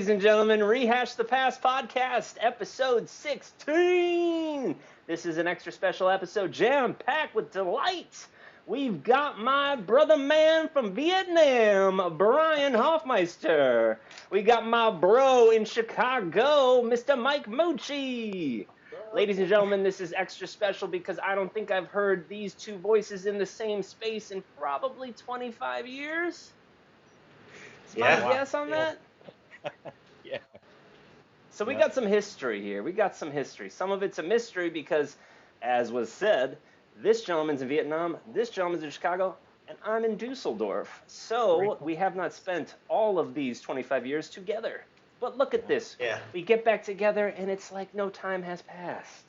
Ladies and gentlemen, Rehash the Past podcast, episode 16. This is an extra special episode jam-packed with delight. We've got my brother man from Vietnam, Brian Hofmeister. We got my bro in Chicago, Mr. Mike Mucci. Ladies and gentlemen, this is extra special because I don't think I've heard these two voices in the same space in probably 25 years. Is my guess on that? Yeah. So we got some history here. Some of it's a mystery because, as was said, this gentleman's in Vietnam, this gentleman's in Chicago, and I'm in Dusseldorf. So we have not spent all of these 25 years together. But look at this. Yeah. We get back together, and it's like no time has passed.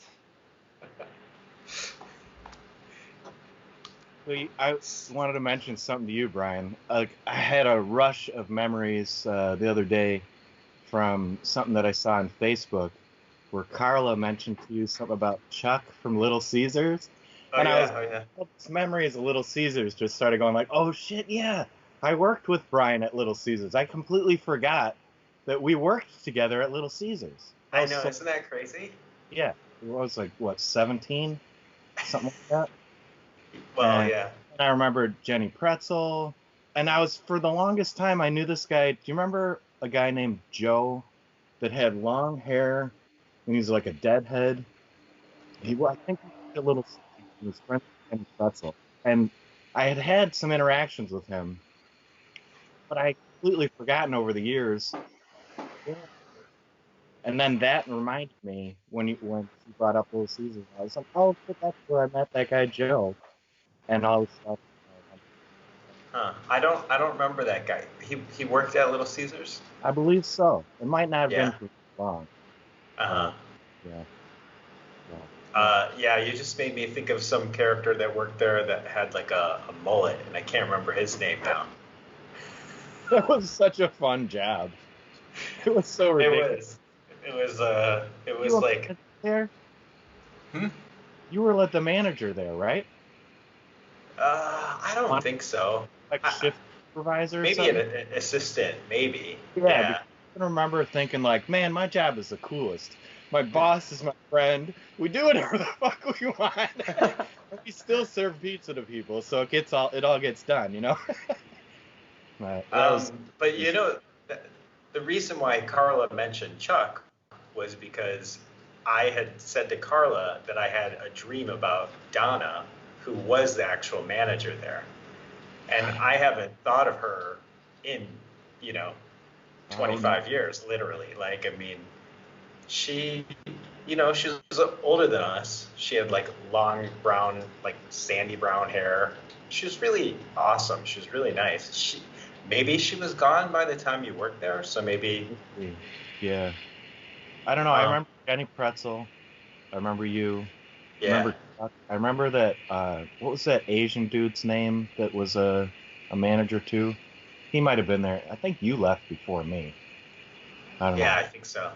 I wanted to mention something to you, Brian. I had a rush of memories the other day from something that I saw on Facebook where Carla mentioned to you something about Chuck from Little Caesars. This memories of Little Caesars just started going like, oh shit, yeah, I worked with Brian at Little Caesars. I completely forgot that we worked together at Little Caesars. I know, isn't that crazy? Yeah, it was like, what, 17? Something like that. Well, and, yeah. And I remember Jenny Pretzel. And for the longest time, I knew this guy. Do you remember a guy named Joe that had long hair and he was like a deadhead? I think he was he was friends with Jenny Pretzel. And I had some interactions with him, but I completely forgotten over the years. Yeah. And then that reminded me when he brought up Little Caesars. I was like, oh, that's where I met that guy Joe. And all this stuff. I don't remember that guy. He worked at Little Caesars? I believe so. It might not have been for long. Uh-huh. Yeah. You just made me think of some character that worked there that had like a mullet, and I can't remember his name now. That was such a fun job. It was so ridiculous. It was like there. You were like the manager there, right? I don't think so. Like a shift supervisor? Maybe an assistant, maybe. Yeah. I can remember thinking like, man, my job is the coolest. My boss is my friend. We do whatever the fuck we want. We still serve pizza to people, so it all gets done, you know? But you know, the reason why Carla mentioned Chuck was because I had said to Carla that I had a dream about Donna, who was the actual manager there. And I haven't thought of her in, 25 years, literally. Like, I mean, she was older than us. She had like long brown, like sandy brown hair. She was really awesome. She was really nice. Maybe she was gone by the time you worked there. So maybe. Yeah. I don't know. I remember Jenny Pretzel. I remember you. Yeah. I remember that, what was that Asian dude's name that was a manager too? He might have been there. I think you left before me. I don't know. Yeah, I think so.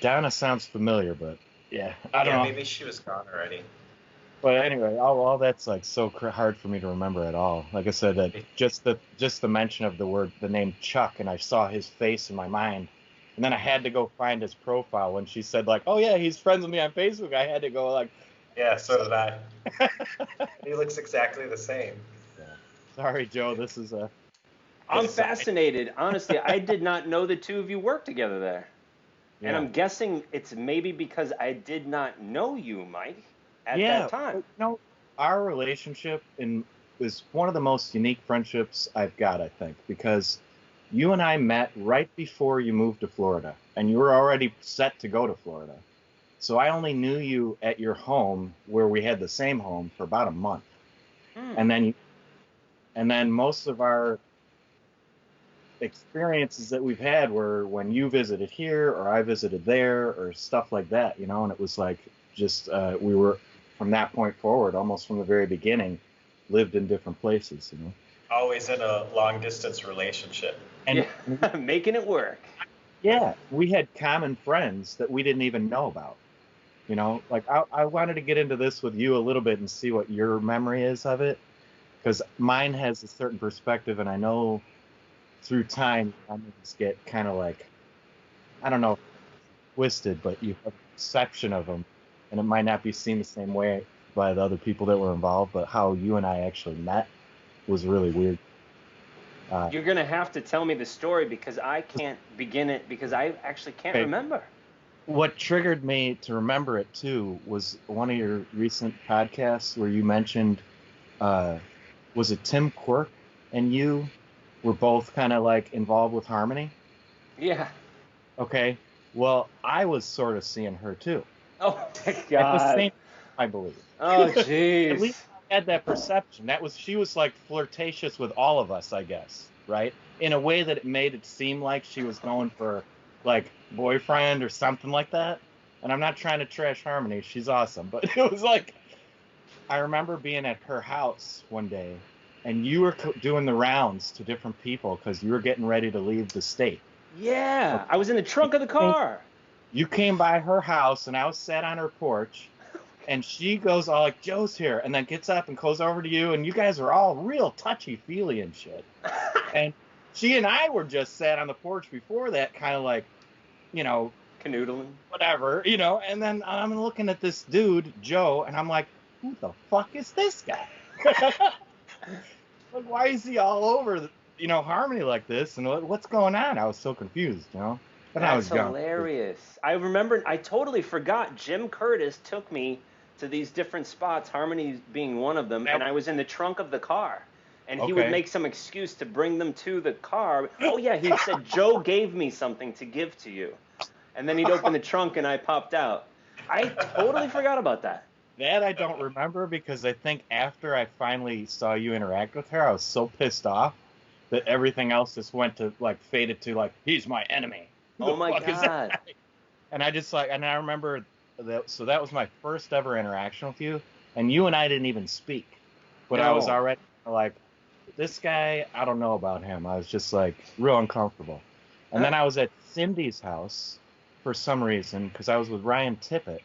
Donna sounds familiar, but I don't know. Maybe she was gone already. But anyway, all that's like so hard for me to remember at all. Like I said, that just the mention of the name Chuck, and I saw his face in my mind. And then I had to go find his profile when she said like, oh yeah, he's friends with me on Facebook. I had to go like, yeah, so did I. He looks exactly the same. Yeah. Sorry, Joe. This is I'm fascinated. Honestly, I did not know the two of you worked together there. Yeah. And I'm guessing it's maybe because I did not know you, Mike, at that time. Our relationship is one of the most unique friendships I've got, I think, because you and I met right before you moved to Florida, and you were already set to go to Florida. So I only knew you at your home, where we had the same home, for about a month. And then most of our experiences that we've had were when you visited here or I visited there or stuff like that, and it was like just we were from that point forward, almost from the very beginning, lived in different places, Always in a long distance relationship. And making it work. Yeah, we had common friends that we didn't even know about. Like I wanted to get into this with you a little bit and see what your memory is of it, because mine has a certain perspective, and I know through time I'm going to get kind of like I don't know if it's twisted, but you have a perception of them, and it might not be seen the same way by the other people that were involved. But how you and I actually met was really weird. You're going to have to tell me the story because I can't begin it because I actually can't Okay. remember. What triggered me to remember it too was one of your recent podcasts where you mentioned, was it Tim Quirk and you were both kind of like involved with Harmony? Yeah. Okay. Well, I was sort of seeing her too. Oh my At the God. same time, I believe. Oh At jeez. least I had that perception. She was like flirtatious with all of us, I guess, right? In a way that it made it seem like she was going for like boyfriend or something like that. And I'm not trying to trash Harmony. She's awesome. But it was like, I remember being at her house one day and you were doing the rounds to different people because you were getting ready to leave the state. Yeah, Okay. I was in the trunk of the car. You came by her house and I was sat on her porch and she goes all like, Joe's here, and then gets up and goes over to you, and you guys are all real touchy-feely and shit. And she and I were just sat on the porch before that, kind of like, you know, Canoodling. whatever, you know, and then I'm looking at this dude, Joe, and I'm like, who the fuck is this guy? Like, why is he all over, Harmony like this, and what's going on? I was so confused, But I was That's young. hilarious. I remember, I totally forgot. Jim Curtis took me to these different spots, Harmony being one of them, and I was in the trunk of the car. And he would Okay. make some excuse to bring them to the car. Oh, yeah, he said, Joe gave me something to give to you. And then he'd open the trunk and I popped out. I totally forgot about that. That I don't remember because I think after I finally saw you interact with her, I was so pissed off that everything else just went to like faded to like, he's my enemy. Who Oh the my fuck is that God. guy? And I remember that. So that was my first ever interaction with you, and you and I didn't even speak, but I was No. already like, this guy, I don't know about him. I was just like real uncomfortable. And then I was at Cindy's house for some reason because I was with Ryan Tippett.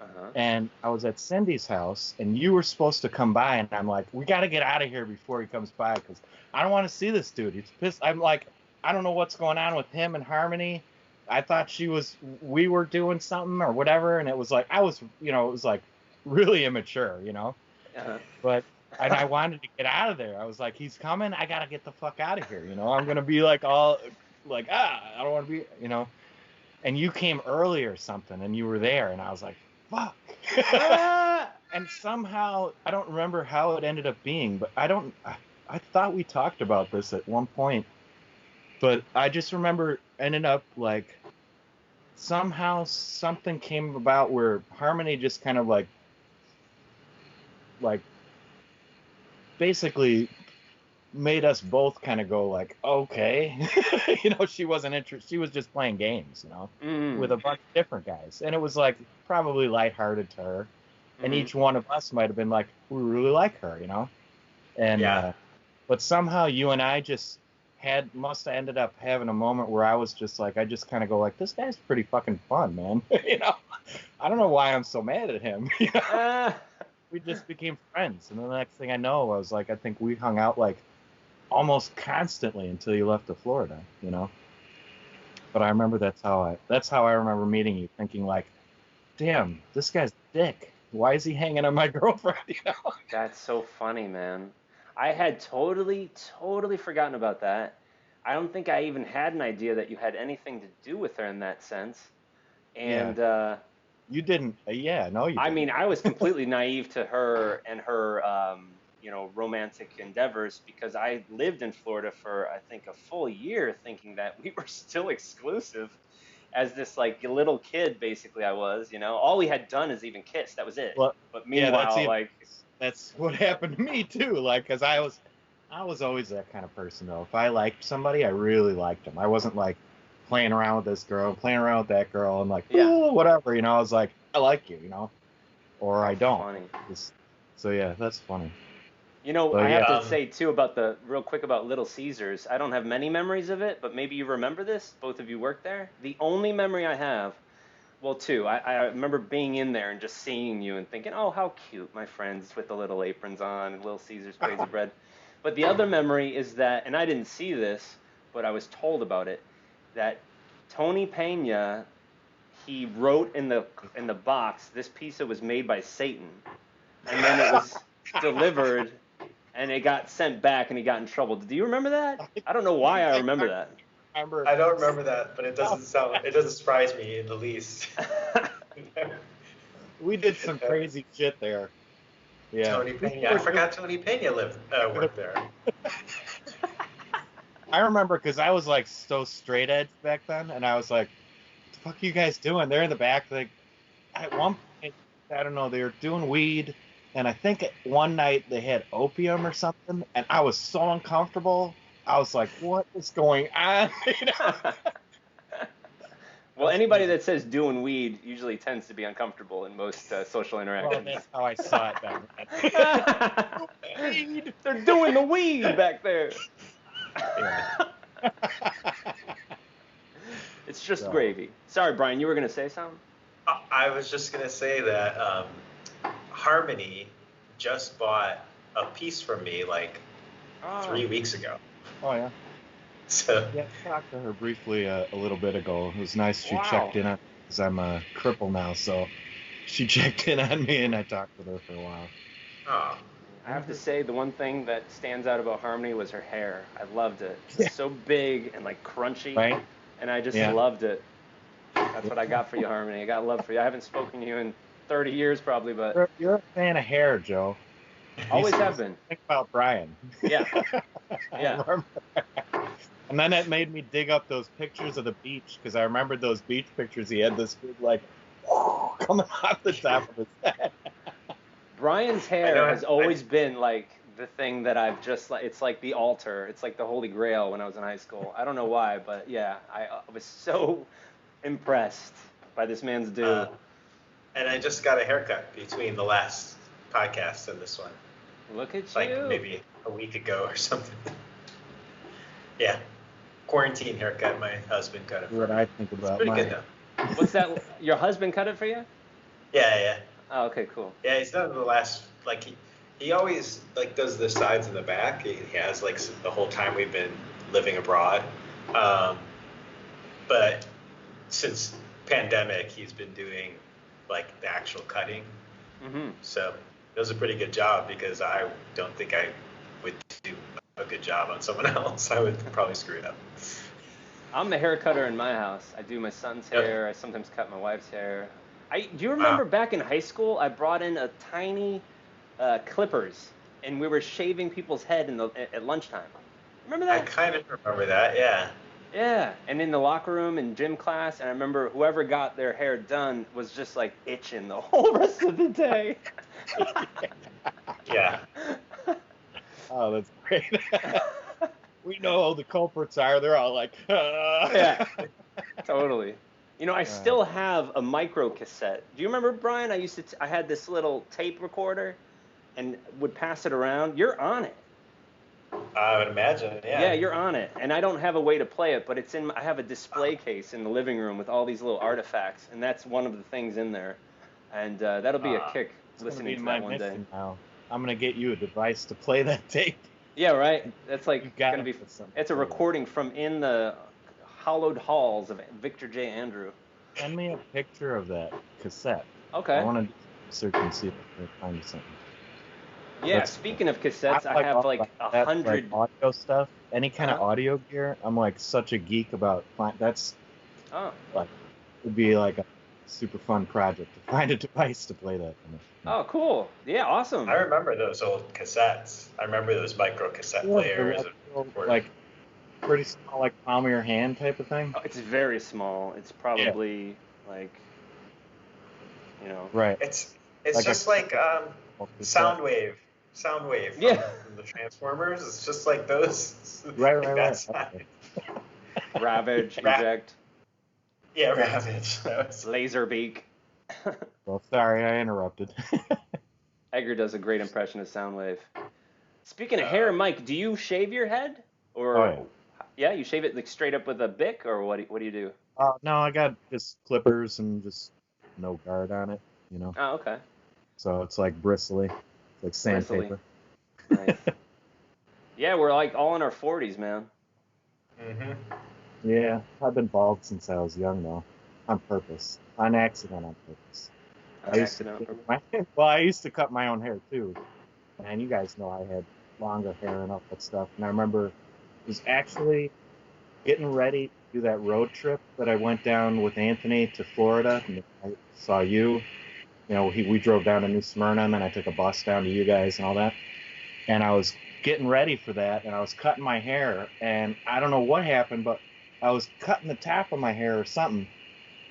Uh-huh. And I was at Cindy's house, and you were supposed to come by, and I'm like, we got to get out of here before he comes by, because I don't want to see this dude. He's pissed. I'm like, I don't know what's going on with him and Harmony. I thought we were doing something or whatever, and it was like, it was like really immature, Uh-huh. And I wanted to get out of there. I was like, he's coming. I got to get the fuck out of here, I'm going to be like all, like, I don't want to be, And you came early or something, and you were there, and I was like, fuck. And somehow, I don't remember how it ended up being, but I thought we talked about this at one point, but I just remember ending up like, somehow something came about where Harmony just kind of like basically made us both kind of go like, okay. She wasn't interested. She was just playing games, with a bunch of different guys. And it was like probably lighthearted to her. And each one of us might have been like, we really like her, And, Yeah. But somehow you and I just must have ended up having a moment where I was just like, I just kind of go like, this guy's pretty fucking fun, man. I don't know why I'm so mad at him. We just became friends. And then the next thing I know, I was like, I think we hung out like almost constantly until you left to Florida, But I remember that's how I remember meeting you, thinking like, damn, this guy's a dick. Why is he hanging on my girlfriend? That's so funny, man. I had totally forgotten about that. I don't think I even had an idea that you had anything to do with her in that sense. And you didn't. Yeah, no, you didn't. I mean, I was completely naive to her and her, romantic endeavors because I lived in Florida for, I think, a full year thinking that we were still exclusive as this, like, little kid, basically, I was, All we had done is even kiss. That was it. Well, but meanwhile, that's what happened to me, too. Like, because I was always that kind of person, though. If I liked somebody, I really liked them. I wasn't, like, playing around with this girl, playing around with that girl, and like, oh, whatever, I was like, I like you, or I don't. Funny. So yeah, that's funny. But I have to say too real quick about Little Caesars. I don't have many memories of it, but maybe you remember this. Both of you worked there. The only memory I have, well, two. I remember being in there and just seeing you and thinking, oh, how cute, my friends with the little aprons on and Little Caesars crazy bread. But the other memory is that, and I didn't see this, but I was told about it, that Tony Pena, he wrote in the box, this pizza was made by Satan, and then it was delivered, and it got sent back, and he got in trouble. Do you remember that? I don't know why I remember that. I don't remember that, but it doesn't surprise me in the least. We did some crazy shit there. Yeah. Tony Pena. I forgot Tony Pena worked there. I remember because I was like so straight edge back then, and I was like, "What the fuck are you guys doing?" They're in the back, like at one point, I don't know, they were doing weed, and I think one night they had opium or something, and I was so uncomfortable. I was like, "What is going on?" You know? Well, anybody that says doing weed usually tends to be uncomfortable in most social interactions. Well, that's how I saw it back then. They're doing the weed back there. Yeah. It's just gravy. Sorry, Brian, you were going to say something? I was just going to say that Harmony just bought a piece from me like 3 weeks ago. Oh, yeah. So yeah, I talked to her briefly a little bit ago. It was nice she Wow. checked in on me because I'm a cripple now, so she checked in on me and I talked with her for a while. Oh. I have to say the one thing that stands out about Harmony was her hair. I loved it. It was so big and like crunchy, right? And I just loved it. That's what I got for you, Harmony. I got love for you. I haven't spoken to you in 30 years probably, but You're a fan of hair, Joe. always have been. Think about Brian. Yeah. I Yeah. remember. And then it made me dig up those pictures of the beach because I remembered those beach pictures. He had this big like coming off the top of his head. Brian's hair has always been like the thing that I've just like. It's like the altar. It's like the Holy Grail when I was in high school. I don't know why, but yeah, I was so impressed by this man's do. And I just got a haircut between the last podcast and this one. Look at like you. Maybe a week ago or something. Yeah. Quarantine haircut. My husband cut it. What I think about Pretty mine. good though. What's that? Your husband cut it for you? Yeah. Oh, okay, cool. Yeah, he's done the last, like, he always, like, does the sides and the back. He has, like, the whole time we've been living abroad. But since pandemic, he's been doing, like, the actual cutting. Mm-hmm. So it was a pretty good job because I don't think I would do a good job on someone else. I would probably screw it up. I'm the hair cutter in my house. I do my son's hair. I sometimes cut my wife's hair. Do you remember back in high school, I brought in a tiny clippers, and we were shaving people's head at lunchtime. Remember that? I kind of remember that, yeah. Yeah, and in the locker room in gym class, and I remember whoever got their hair done was just like itching the whole rest of the day. Yeah. Oh, that's great. We know who the culprits are. They're all like, Yeah, totally. You know, I still have a micro cassette. Do you remember, Brian? I had this little tape recorder and would pass it around. You're on it. I would imagine, yeah. Yeah, you're on it. And I don't have a way to play it, but I have a display case in the living room with all these little artifacts, and that's one of the things in there. And that'll be a kick listening to that one day. Now. I'm going to get you a device to play that tape. Yeah, right? That's like going to be, something. it's a recording from in the hallowed halls of Victor J. Andrew. Send me a picture of that cassette. Okay. I want to search and see if I can find something. Yeah, speaking of cassettes, I have like 100 like audio stuff. Any kind of audio gear. I'm like such a geek about. That's like would be like a super fun project to find a device to play that. Oh, cool. Yeah, awesome. I remember those old cassettes. I remember those micro cassette players. Like pretty small, like palm of your hand type of thing. Oh, it's very small. It's probably like, you know. Right. It's like just like Soundwave from the Transformers. It's just like those. Right. Okay. Ravage, Eject. Yeah, Ravage. Laserbeak. Well, sorry, I interrupted. Edgar does a great impression of Soundwave. Speaking of hair, Mike, do you shave your head? Or yeah, you shave it like straight up with a Bic, or what do you do? No, I got just clippers and just no guard on it, you know. Oh, okay. So it's like bristly, like sandpaper. Nice. Yeah, we're like all in our 40s, man. Mm-hmm. Yeah, I've been bald since I was young, though. On purpose. On accident, on purpose. On accident. I used to cut my own hair, too. And you guys know I had longer hair and all that stuff. And I remember it was actually getting ready to do that road trip that I went down with Anthony to Florida. And I saw you. You know, we drove down to New Smyrna, and then I took a bus down to you guys and all that. And I was getting ready for that, and I was cutting my hair, and I don't know what happened, but I was cutting the top of my hair or something,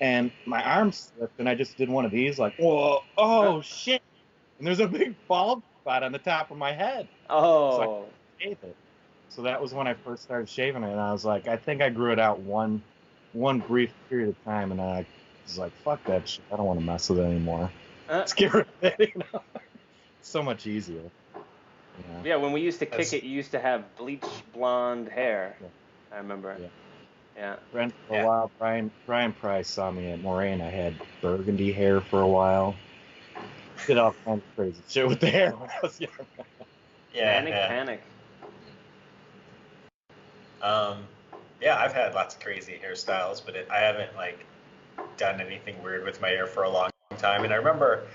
and my arm slipped, and I just did one of these, like, whoa, oh, shit. And there's a big bald spot on the top of my head. Oh. So I shaved it. So that was when I first started shaving it, and I was like, I think I grew it out one brief period of time, and I was like, fuck that shit. I don't want to mess with it anymore. Let's get rid of it, you know? It's so much easier. Yeah, when we used to kick it, you used to have bleach blonde hair. Yeah. I remember. Yeah. For a while, Brian Price saw me at Moraine. I had burgundy hair for a while. Did all kinds of crazy shit with the hair when I was young. Panic. Yeah, I've had lots of crazy hairstyles, but I haven't done anything weird with my hair for a long time. And I remember,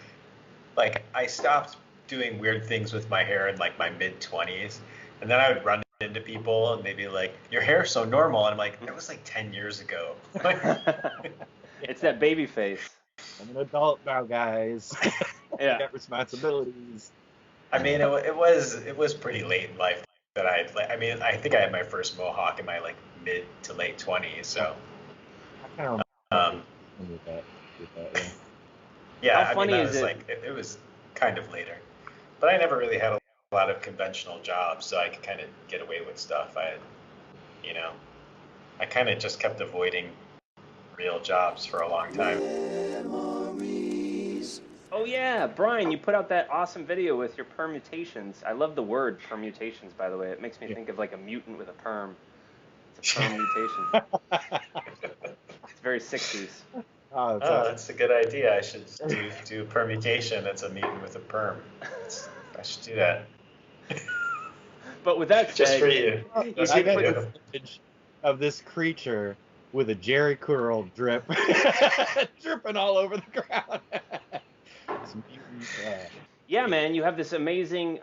I stopped doing weird things with my hair in my mid-20s, and then I would run into people and they'd be like, your hair's so normal, and I'm like, that was 10 years ago. It's that baby face. I'm an adult now, guys. Yeah. Got responsibilities. I mean, it was pretty late in life that I think I had my first mohawk in my mid to late 20s, so I kind of with that, yeah. How funny is it? It was kind of later. But I never really had a lot of conventional jobs, so I could kind of get away with stuff. I kind of just kept avoiding real jobs for a long time. Oh yeah, Brian, you put out that awesome video with your permutations. I love the word permutations, by the way. It makes me think of a mutant with a perm. It's a permutation. It's very 60s. Oh, that's a good idea. I should do a permutation. That's a mutant with a perm. I should do that. But with that said, just for you. I got a image of this creature with a Jerry curl drip, dripping all over the ground. Yeah, man, you have this amazing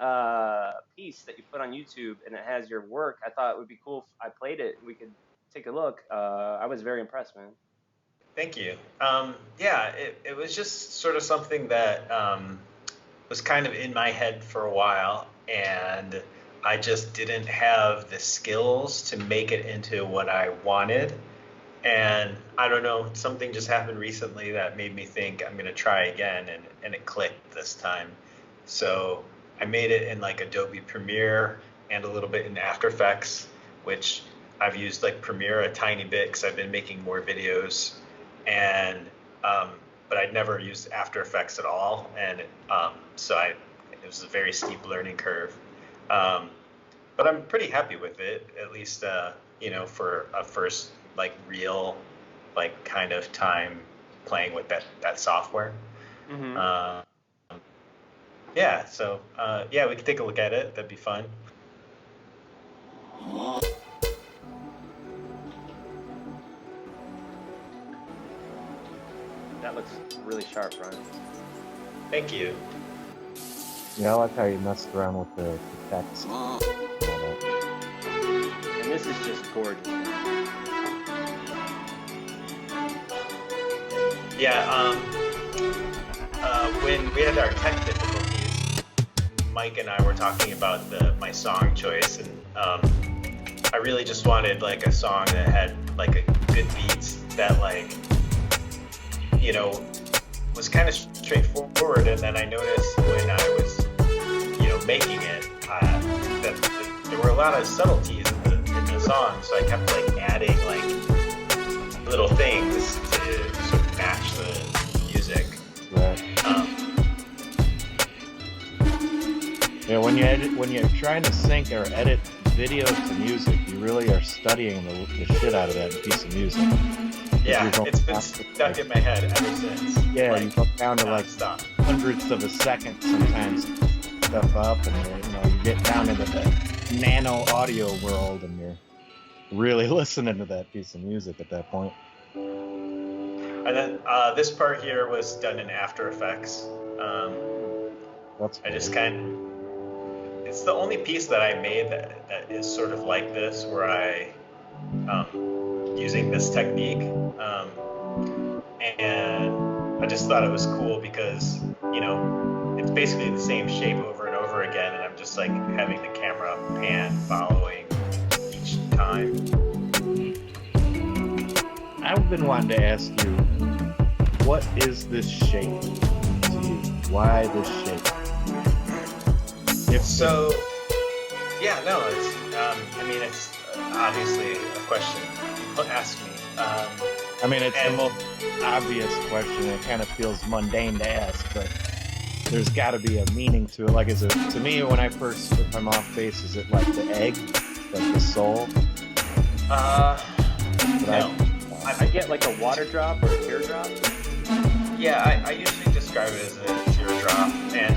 piece that you put on YouTube, and it has your work. I thought it would be cool if I played it. We could take a look. I was very impressed, man. Thank you. Yeah, it was just sort of something that was kind of in my head for a while, and I just didn't have the skills to make it into what I wanted. And I don't know, something just happened recently that made me think I'm going to try again, and it clicked this time. So I made it in Adobe Premiere and a little bit in After Effects, which I've used Premiere a tiny bit because I've been making more videos. And but I'd never used After Effects at all, and it was a very steep learning curve. But I'm pretty happy with it, at least for a first real kind of time playing with that software. Mm-hmm. Yeah, so we could take a look at it. That'd be fun. That looks really sharp, Brian. Thank you. Yeah, I like how you messed around with the text. And this is just gorgeous. Yeah, when we had our tech difficulties, Mike and I were talking about my song choice, and I really just wanted a song that had a good beats that was kind of straightforward. And then I noticed when I was making it that there were a lot of subtleties in the song, so I kept adding little things to sort of match the music. Right. Yeah, when you're trying to sync or edit video to music, you really are studying the shit out of that piece of music. Yeah, it's been stuck in my head ever since. Yeah, you go down to hundredths of a second sometimes, stuff up, and you get down into the nano audio world, and really listening to that piece of music at that point. And then this part here was done in After Effects. That's I cool. just it's the only piece that I made that is sort of like this, where I, using this technique. And I just thought it was cool because, it's basically the same shape over and over again, and I'm just like having the camera pan following each time. I've been wanting to ask you, what is this shape to you? Why this shape? It's it's obviously a question people ask me. It's the most obvious question. It kind of feels mundane to ask, but there's got to be a meaning to it. Like, to me, when if I'm off base, is it like the egg, like the soul? No. I get like a water drop or a teardrop. Yeah, I usually describe it as a teardrop, and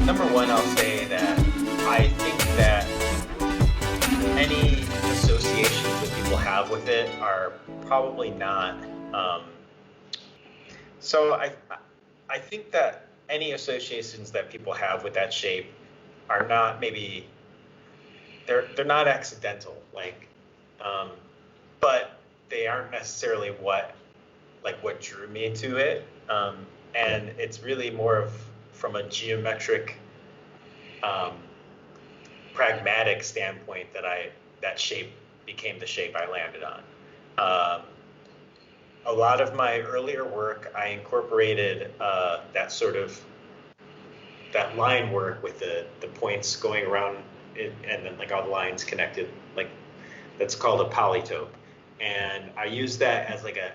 number one, I'll say that I think that any associations that people have with it are probably not. So I think that any associations that people have with that shape are not maybe they're not accidental, but they aren't necessarily what drew me to it, and it's really more of from a geometric, pragmatic standpoint that shape became the shape I landed on. A lot of my earlier work, I incorporated that line work with the points going around it, and then all the lines connected, that's called a polytope. And I used that as a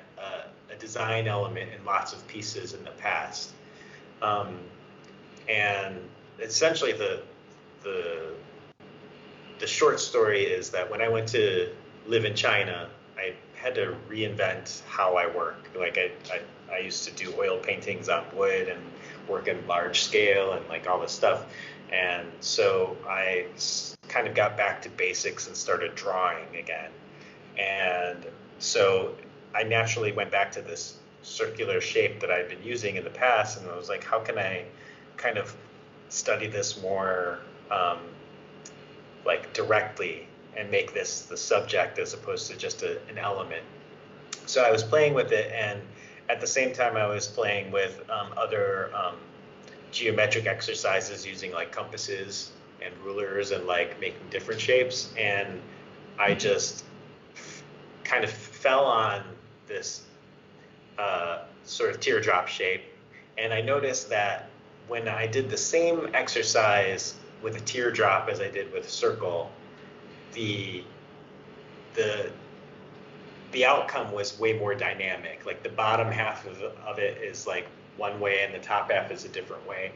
design element in lots of pieces in the past. And essentially the short story is that when I went to live in China, I had to reinvent how I work. I used to do oil paintings on wood and work in large scale and all this stuff. And so I kind of got back to basics and started drawing again. And so I naturally went back to this circular shape that I'd been using in the past, and I was like, how can I kind of study this more directly and make this the subject as opposed to just an element. So I was playing with it, and at the same time I was playing with other geometric exercises using compasses and rulers and making different shapes. And I just kind of fell on this sort of teardrop shape. And I noticed that when I did the same exercise with a teardrop as I did with a circle, the outcome was way more dynamic. The bottom half of it is one way and the top half is a different way.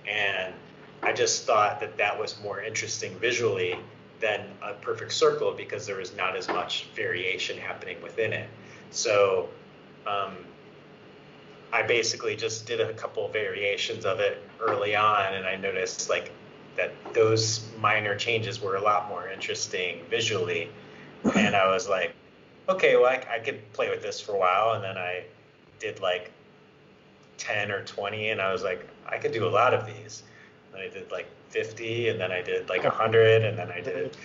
And I just thought that was more interesting visually than a perfect circle because there was not as much variation happening within it. So I basically just did a couple of variations of it early on, and I noticed that those minor changes were a lot more interesting visually. And I was like, okay, well, I could play with this for a while. And then I did 10 or 20, and I was like, I could do a lot of these. And I did 50, and then I did 100, and then I did,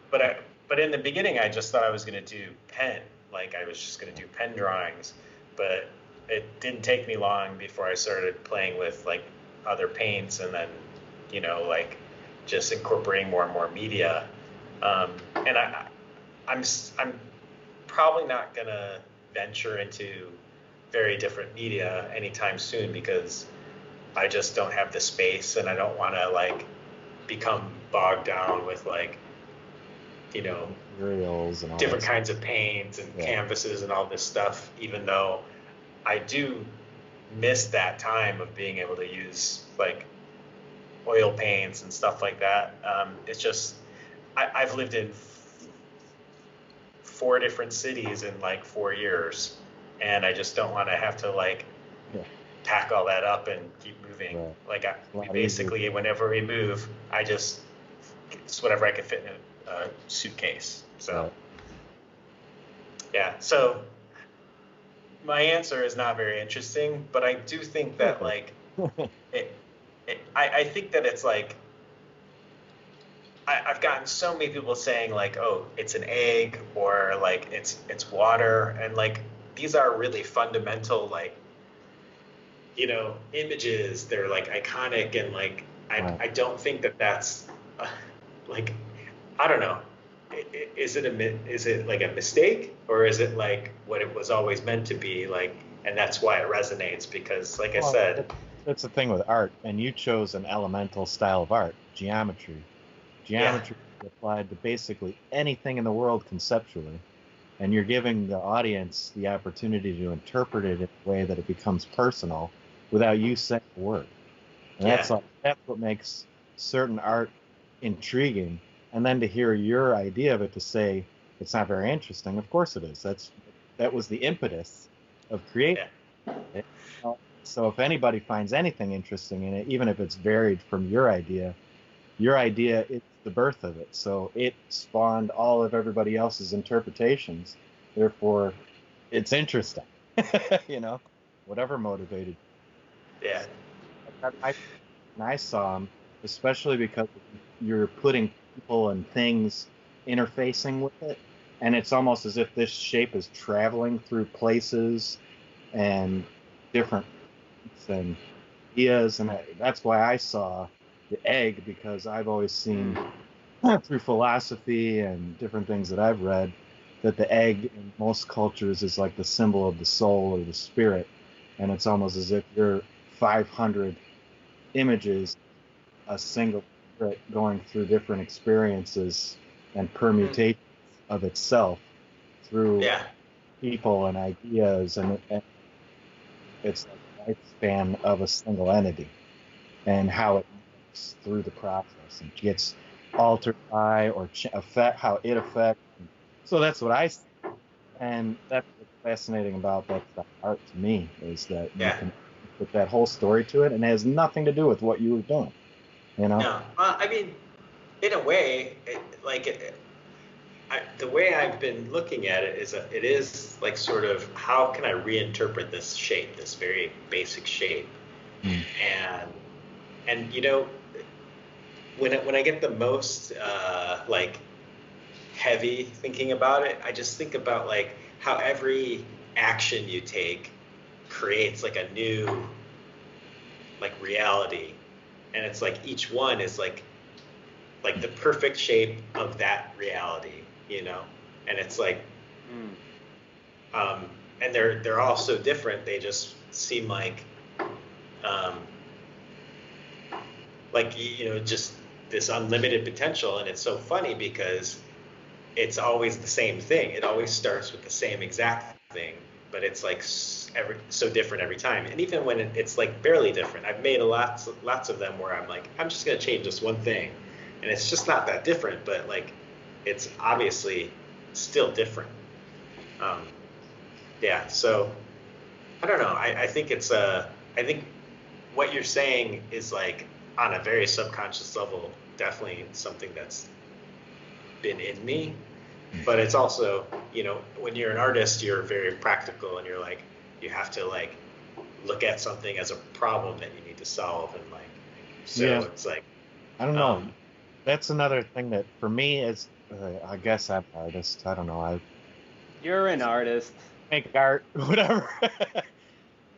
but in the beginning, I just thought I was going to do pen, I was just going to do pen drawings. But it didn't take me long before I started playing with other paints, and then just incorporating more and more media. And I'm probably not gonna venture into very different media anytime soon because I just don't have the space, and I don't want to become bogged down with materials and all different kinds of paints and canvases and all this stuff, even though I do miss that time of being able to use oil paints and stuff like that. It's just I've lived in 4 different cities in 4 years, and I just don't want to have to pack all that up and keep moving. We basically, whenever we move, it's whatever I can fit suitcase. So yeah, so my answer is not very interesting, but I do think that like I think that it's like I've gotten so many people saying like, oh, it's an egg, or like it's water, and like these are really fundamental like, images. They're like iconic, and like I don't think that that's like, I don't know. Is it like a mistake, or is it like what it was always meant to be, like, and that's why it resonates? Because like I said, that's the thing with art, and you chose an elemental style of art, geometry. Geometry is applied to basically anything in the world conceptually, and you're giving the audience the opportunity to interpret it in a way that it becomes personal without you saying a word. And that's what makes certain art intriguing. And then to hear your idea of it, to say it's not very interesting, of course it is. That was the impetus of creating it. So if anybody finds anything interesting in it, even if it's varied from your idea is the birth of it. So it spawned all of everybody else's interpretations. Therefore, it's interesting. Whatever motivated. Yeah. I saw them, especially because you're putting people and things interfacing with it, and it's almost as if this shape is traveling through places and different and ideas, and that's why I saw the egg, because I've always seen through philosophy and different things that I've read that the egg in most cultures is like the symbol of the soul or the spirit, and it's almost as if you're 500 images, a single spirit going through different experiences and permutations of itself through people and ideas, and it's like the lifespan of a single entity and how it moves through the process and gets altered by or affect how it affects. So that's what I see, and that's what's fascinating about that art to me, is that you can put that whole story to it, and it has nothing to do with what you were doing. No, I mean, in a way, the way I've been looking at it is like sort of, how can I reinterpret this shape, this very basic shape, and when I get the most like heavy thinking about it, I just think about like how every action you take creates like a new like reality, and it's like each one is like the perfect shape of that reality, and it's like and they're all so different. They just seem like just this unlimited potential. And it's so funny because it's always the same thing. It always starts with the same exact thing, but it's like so different every time. And even when it's like barely different, I've made lots of them where I'm like, I'm just going to change this one thing, and it's just not that different, but like it's obviously still different. So I don't know. I think I think what you're saying is like on a very subconscious level, definitely something that's been in me. But it's also, when you're an artist, you're very practical, and you're like, you have to like look at something as a problem that you need to solve, and like, so it's like, I don't know. That's another thing that for me is, I guess I'm an artist. I don't know. You're an artist. Make art, whatever.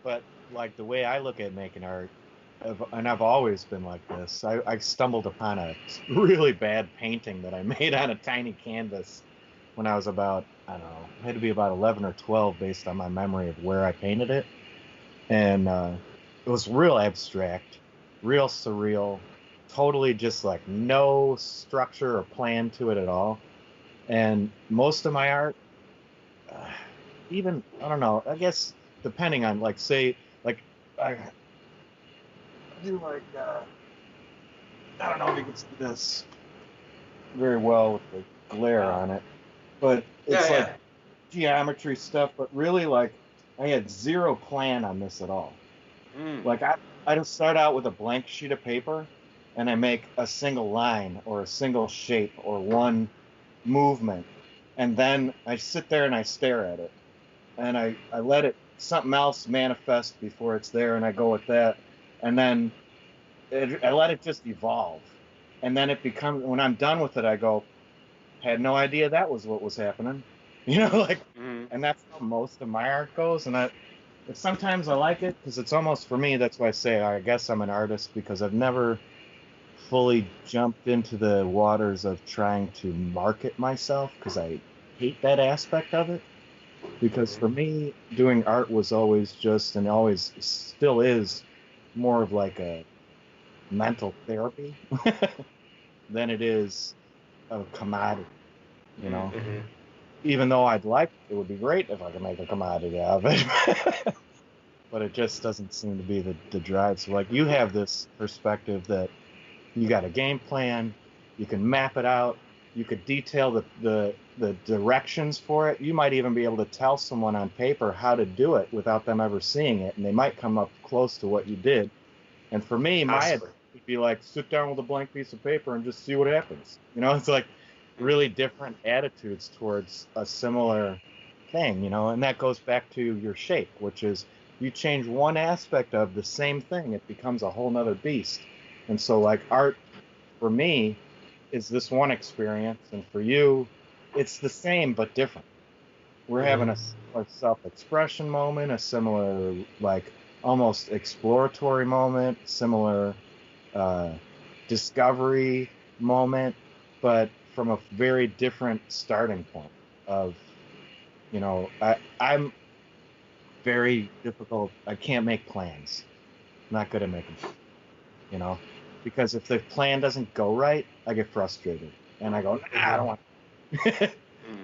But like the way I look at making art, and I've always been like this. I stumbled upon a really bad painting that I made on a tiny canvas when I was about, I don't know, it had to be about 11 or 12 based on my memory of where I painted it. And it was real abstract, real surreal, totally just like no structure or plan to it at all. And most of my art, even, I don't know, I guess depending on, like, say, like, I do like, I don't know if you can see this very well with the glare on it, but it's like geometry stuff, but really like I had zero plan on this at all. Like I just start out with a blank sheet of paper, and I make a single line or a single shape or one movement, and then I sit there and I stare at it, and I let it something else manifest before it's there, and I go with that, and then I let it just evolve, and then it becomes, when I'm done with it, I go, had no idea that was what was happening, like, and that's how most of my art goes, and sometimes I like it because it's almost, for me, that's why I say I guess I'm an artist, because I've never fully jumped into the waters of trying to market myself, because I hate that aspect of it. Because for me, doing art was always just, and always still is, more of like a mental therapy than it is a commodity, Even though it would be great if I could make a commodity out of it. But it just doesn't seem to be the drive. So, like, you have this perspective that you got a game plan, you can map it out, you could detail the directions for it. You might even be able to tell someone on paper how to do it without them ever seeing it, and they might come up close to what you did. And for me, my advice would be like, sit down with a blank piece of paper and just see what happens. It's like really different attitudes towards a similar thing, and that goes back to your shape, which is, you change one aspect of the same thing, it becomes a whole nother beast. And so, like, art for me is this one experience, and for you, it's the same but different. We're having a self-expression moment, a similar, like, almost exploratory moment, similar discovery moment, but from a very different starting point of, I'm very difficult. I can't make plans. I'm not good at making plans, because if the plan doesn't go right, I get frustrated and I go, nah, I don't want to.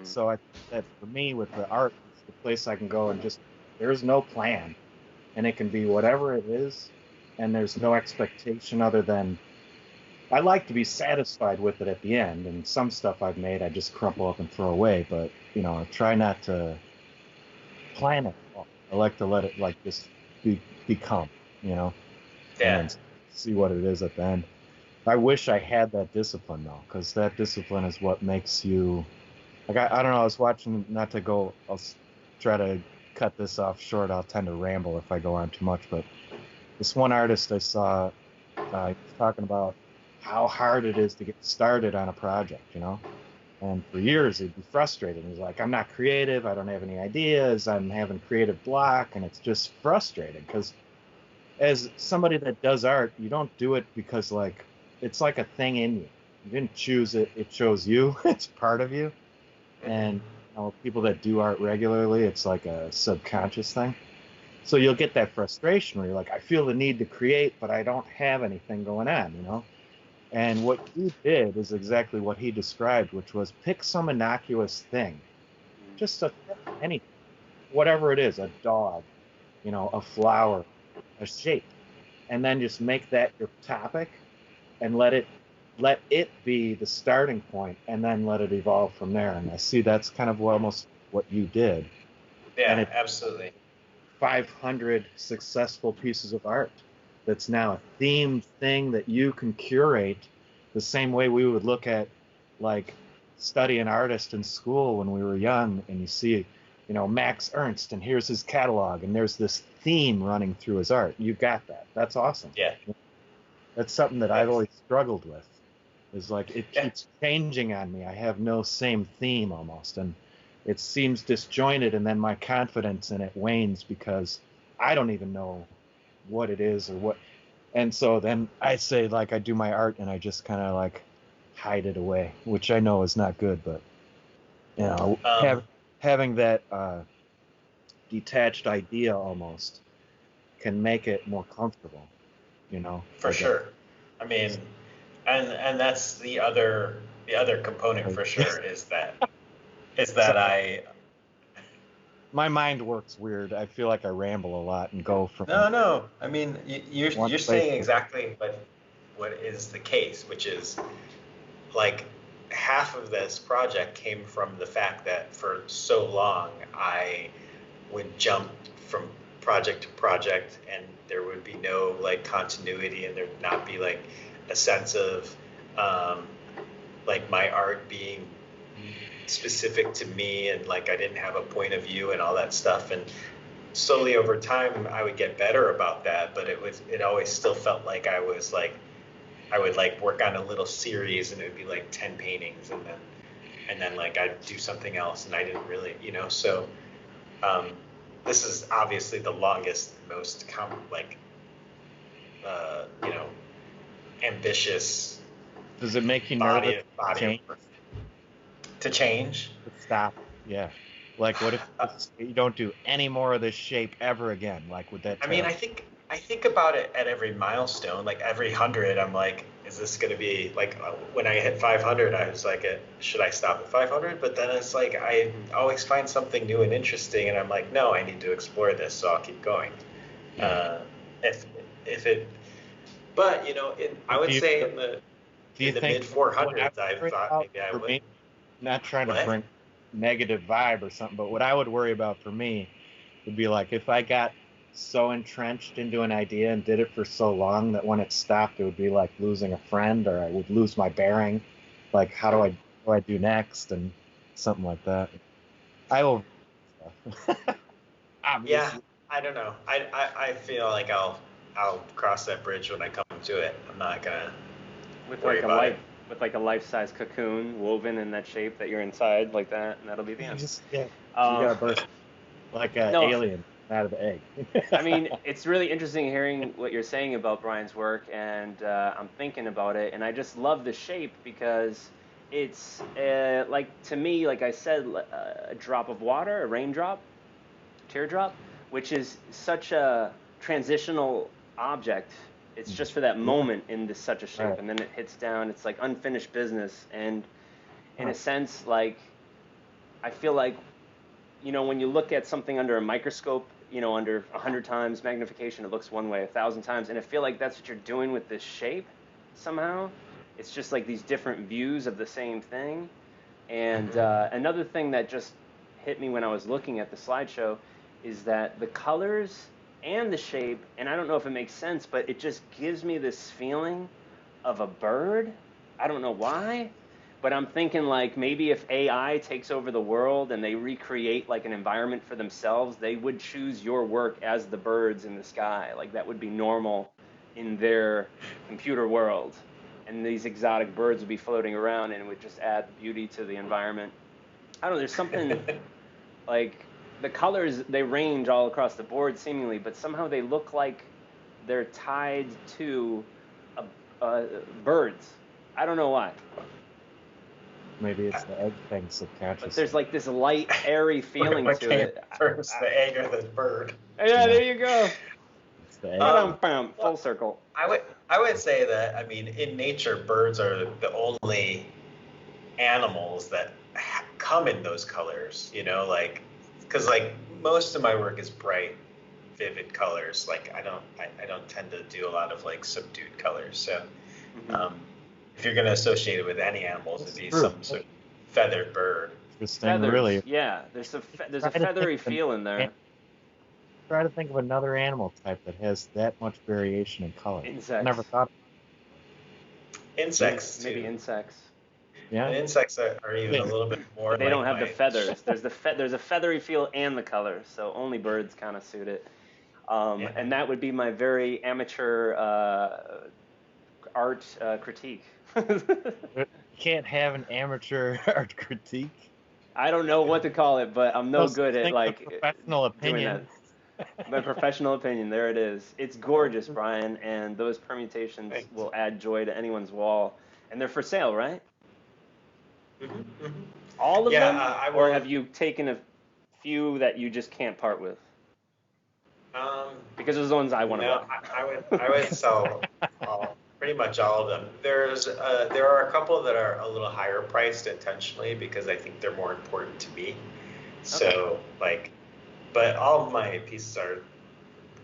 So I think that for me, with the art, it's the place I can go and just, there's no plan, and it can be whatever it is, and there's no expectation other than, I like to be satisfied with it at the end, and some stuff I've made I just crumple up and throw away, but I try not to plan it. I like to let it, like, just become, and see what it is at the end. I wish I had that discipline, though, because that discipline is what makes you, like, I don't know, I was watching, not to go, I'll try to cut this off short, I'll tend to ramble if I go on too much, but this one artist I saw, he was talking about how hard it is to get started on a project, and for years he'd be frustrated. He's like, I'm not creative, I don't have any ideas, I'm having creative block, and it's just frustrating, because as somebody that does art, you don't do it because, like, it's like a thing in you. You didn't choose it, it chose you. It's part of you. And people that do art regularly, it's like a subconscious thing. So you'll get that frustration where you're like, I feel the need to create, but I don't have anything going on, And what you did is exactly what he described, which was pick some innocuous thing. Just anything, whatever it is, a dog, a flower, a shape, and then just make that your topic and let it be the starting point, and then let it evolve from there. And I see that's kind of almost what you did. Yeah, absolutely. 500 successful pieces of art that's now a themed thing that you can curate the same way we would look at, like, study an artist in school when we were young, and you see, Max Ernst, and here's his catalog, and there's this theme running through his art. You got that. That's awesome. Yeah. That's something that I've always struggled with. Is like, it keeps changing on me. I have no same theme almost, and it seems disjointed, and then my confidence in it wanes because I don't even know what it is or what. And so then I say, like, I do my art and I just kind of, like, hide it away, which I know is not good, but having that detached idea almost can make it more comfortable, For sure. I mean, and that's the other component for sure is that I. My mind works weird. I feel like I ramble a lot and go from. No. I mean, you're saying exactly what is the case, which is, like, half of this project came from the fact that for so long I would jump from project to project, and there would be no, like, continuity, and there'd not be, like, a sense of like my art being specific to me, and like I didn't have a point of view and all that stuff. And slowly over time, I would get better about that. But it always still felt like I was like, I would like work on a little series, and it would be like 10 paintings, and then like I'd do something else, and I didn't really, so this is obviously the longest, most ambitious. Does it make you nervous body to change? To stop, yeah. Like, what if you don't do any more of this shape ever again? Like, would that? I mean, I think about it at every milestone. Like every 100, I'm like, is this going to be like when I hit 500? I was like, should I stop at 500? But then it's like I always find something new and interesting, and I'm like, no, I need to explore this, so I'll keep going. If it, but I would say in the mid 400s, I thought maybe I would. Not trying to bring negative vibe or something, but what I would worry about for me would be like if I got so entrenched into an idea and did it for so long that when it stopped, it would be like losing a friend, or I would lose my bearing. Like, how do I do next, and something like that. I will. Yeah, I don't know. I feel like I'll cross that bridge when I come to it. I'm not gonna worry about it. With like a life-size cocoon woven in that shape that you're inside, like that, and that'll be the end. You gotta burst like an alien out of the egg. I mean, it's really interesting hearing what you're saying about Brian's work, and I'm thinking about it, and I just love the shape because it's like, to me, like I said, a drop of water, a raindrop, teardrop, which is such a transitional object. It's just for that moment in such a shape, and then it hits down. It's like unfinished business, and in a sense, like, I feel like, when you look at something under a microscope, under 100 times magnification, it looks one way, 1,000 times, and I feel like that's what you're doing with this shape somehow. It's just like these different views of the same thing. And another thing that just hit me when I was looking at the slideshow is that the colors and the shape, and I don't know if it makes sense, but it just gives me this feeling of a bird. I don't know why, but I'm thinking like maybe if AI takes over the world and they recreate like an environment for themselves, they would choose your work as the birds in the sky. Like that would be normal in their computer world. And these exotic birds would be floating around, and it would just add beauty to the environment. I don't know, there's something like, the colors, they range all across the board seemingly, but somehow they look like they're tied to birds. I don't know why. Maybe it's the egg thing subconsciously. But there's like this light, airy feeling to it. First, the egg or the bird. Yeah, there you go. It's the egg. Full circle. I would say that, I mean, in nature, birds are the only animals that come in those colors, like, because like most of my work is bright, vivid colors. Like I don't tend to do a lot of like subdued colors. So if you're going to associate it with any animals, it'd be some sort of feathered bird. Feathers, really. Yeah, there's a feathery feel in there. Try to think of another animal type that has that much variation in color. Insects. I never thought. Insects. Maybe too. insects. Yeah. And insects are even a little bit more. But they don't have the feathers. There's a feathery feel and the color, so only birds kind of suit it. And that would be my very amateur art critique. You can't have an amateur art critique. I don't know what to call it, but I'm no good at like professional opinion. My professional opinion. There it is. It's gorgeous, Brian, and those permutations will add joy to anyone's wall. And they're for sale, right? Mm-hmm. All of them, or have you taken a few that you just can't part with? Because those are the ones I want to buy. I would sell pretty much all of them. There are a couple that are a little higher priced intentionally because I think they're more important to me. So but all of my pieces are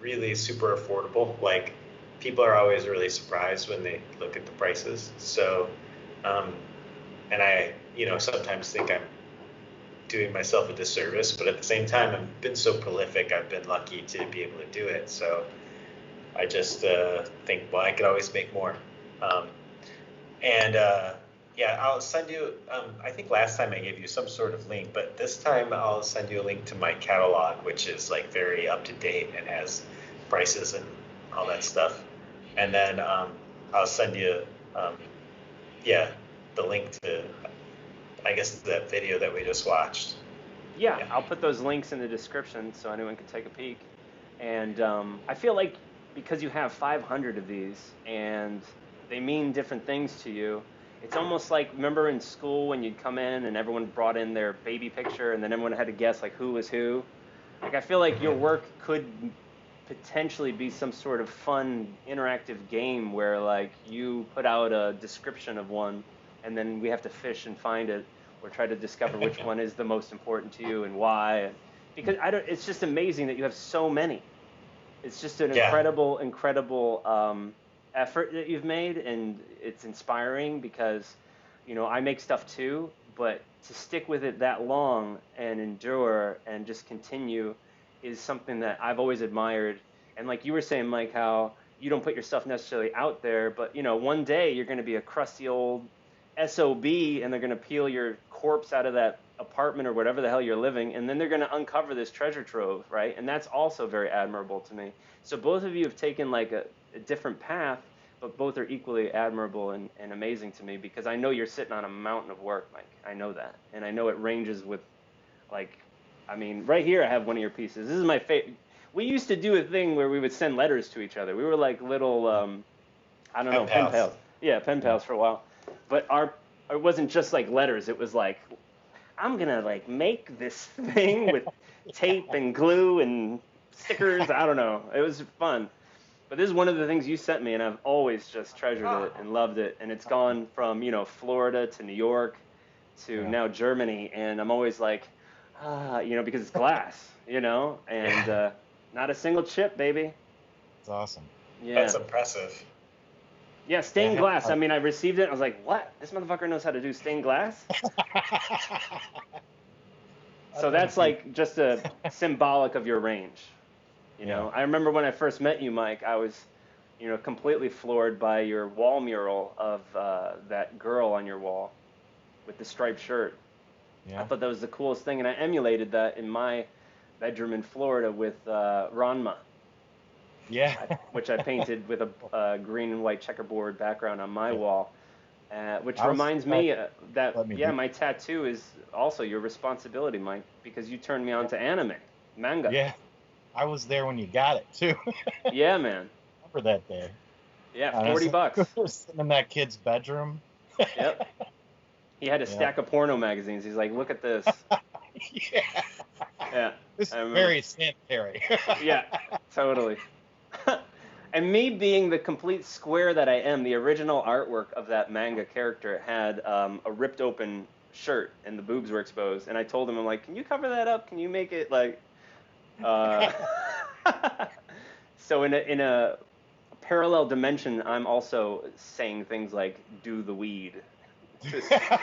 really super affordable. Like people are always really surprised when they look at the prices. So, and I, sometimes think I'm doing myself a disservice, but at the same time, I've been so prolific. I've been lucky to be able to do it. So I just think, well, I could always make more. And Yeah, I'll send you. I think last time I gave you some sort of link, but this time I'll send you a link to my catalog, which is like very up to date and has prices and all that stuff. And then I'll send you, um, yeah, the link to, I guess, that video that we just watched. Yeah, Yeah. I'll put those links in the description so anyone can take a peek. And I feel like because you have 500 of these and they mean different things to you, it's almost like, remember in school when you'd come in and everyone brought in their baby picture and then everyone had to guess like who was who? Like I feel like your Mhm. work could potentially be some sort of fun interactive game where like you put out a description of one and then we have to fish and find it or try to discover which one is the most important to you and why. Because I don't, it's just amazing that you have so many. It's just an Yeah. incredible effort that you've made, and it's inspiring because, you know, I make stuff too, but to stick with it that long and endure and just continue is something that I've always admired. And like you were saying, Mike, how you don't put your stuff necessarily out there, but you know, one day you're going to be a crusty old SOB and they're going to peel your corpse out of that apartment or whatever the hell you're living, and then they're going to uncover this treasure trove, right? And that's also very admirable to me. So both of you have taken like a different path, but both are equally admirable and amazing to me because I know you're sitting on a mountain of work, Mike. I know that. And I know it ranges with like, I mean, right here I have one of your pieces. This is my favorite. We used to do a thing where we would send letters to each other. We were like little, I don't Pen know, pen pals. pals. Yeah, pen Yeah. pals for a while. But it wasn't just like letters. It was like, I'm gonna like make this thing with tape and glue and stickers. I don't know. It was fun. But this is one of the things you sent me, and I've always just treasured Ah. it and loved it. And it's gone from, you know, Florida to New York to Yeah. now Germany. And I'm always like, you know, because it's glass, you know, and Yeah. not a single chip, baby. It's awesome. Yeah. That's impressive. Yeah, Yeah, stained glass. I mean, I received it. I was like, what? This motherfucker knows how to do stained glass? I've So done a that's few. like just a symbolic of your range. You Yeah. know, I remember when I first met you, Mike, I was, you know, completely floored by your wall mural of that girl on your wall with the striped shirt. I Yeah. thought that was the coolest thing, and I emulated that in my bedroom in Florida with Ranma, Yeah. which I painted with a green and white checkerboard background on my Yeah. wall. Which I was reminds surprised me you that, let me yeah, do. my tattoo is also your responsibility, Mike, because you turned me on to anime, manga. Yeah. I was there when you got it too. Yeah, man. Remember that day? Yeah, 40 Honestly, we bucks. were sitting in that kid's bedroom. Yep. He had a Yeah. stack of porno magazines. He's like, look at this. Yeah. Yeah, This I is remember. very sanitary. Yeah, totally. And me being the complete square that I am, the original artwork of that manga character had a ripped open shirt and the boobs were exposed. And I told him, I'm like, can you cover that up? Can you make it like, uh... So in a parallel dimension, I'm also saying things like "do the weed." Just Yeah.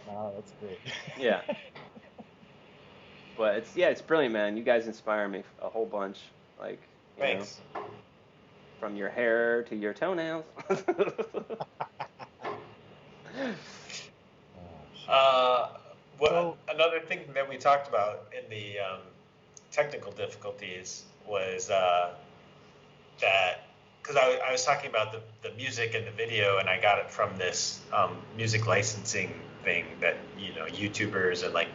Oh, that's great. yeah, but it's brilliant, man. You guys inspire me a whole bunch. Like, you know, Thanks. from your hair to your toenails. Oh, shit. Uh, So, Another thing that we talked about in the technical difficulties was that because I was talking about the music and the video, and I got it from this music licensing thing that YouTubers and like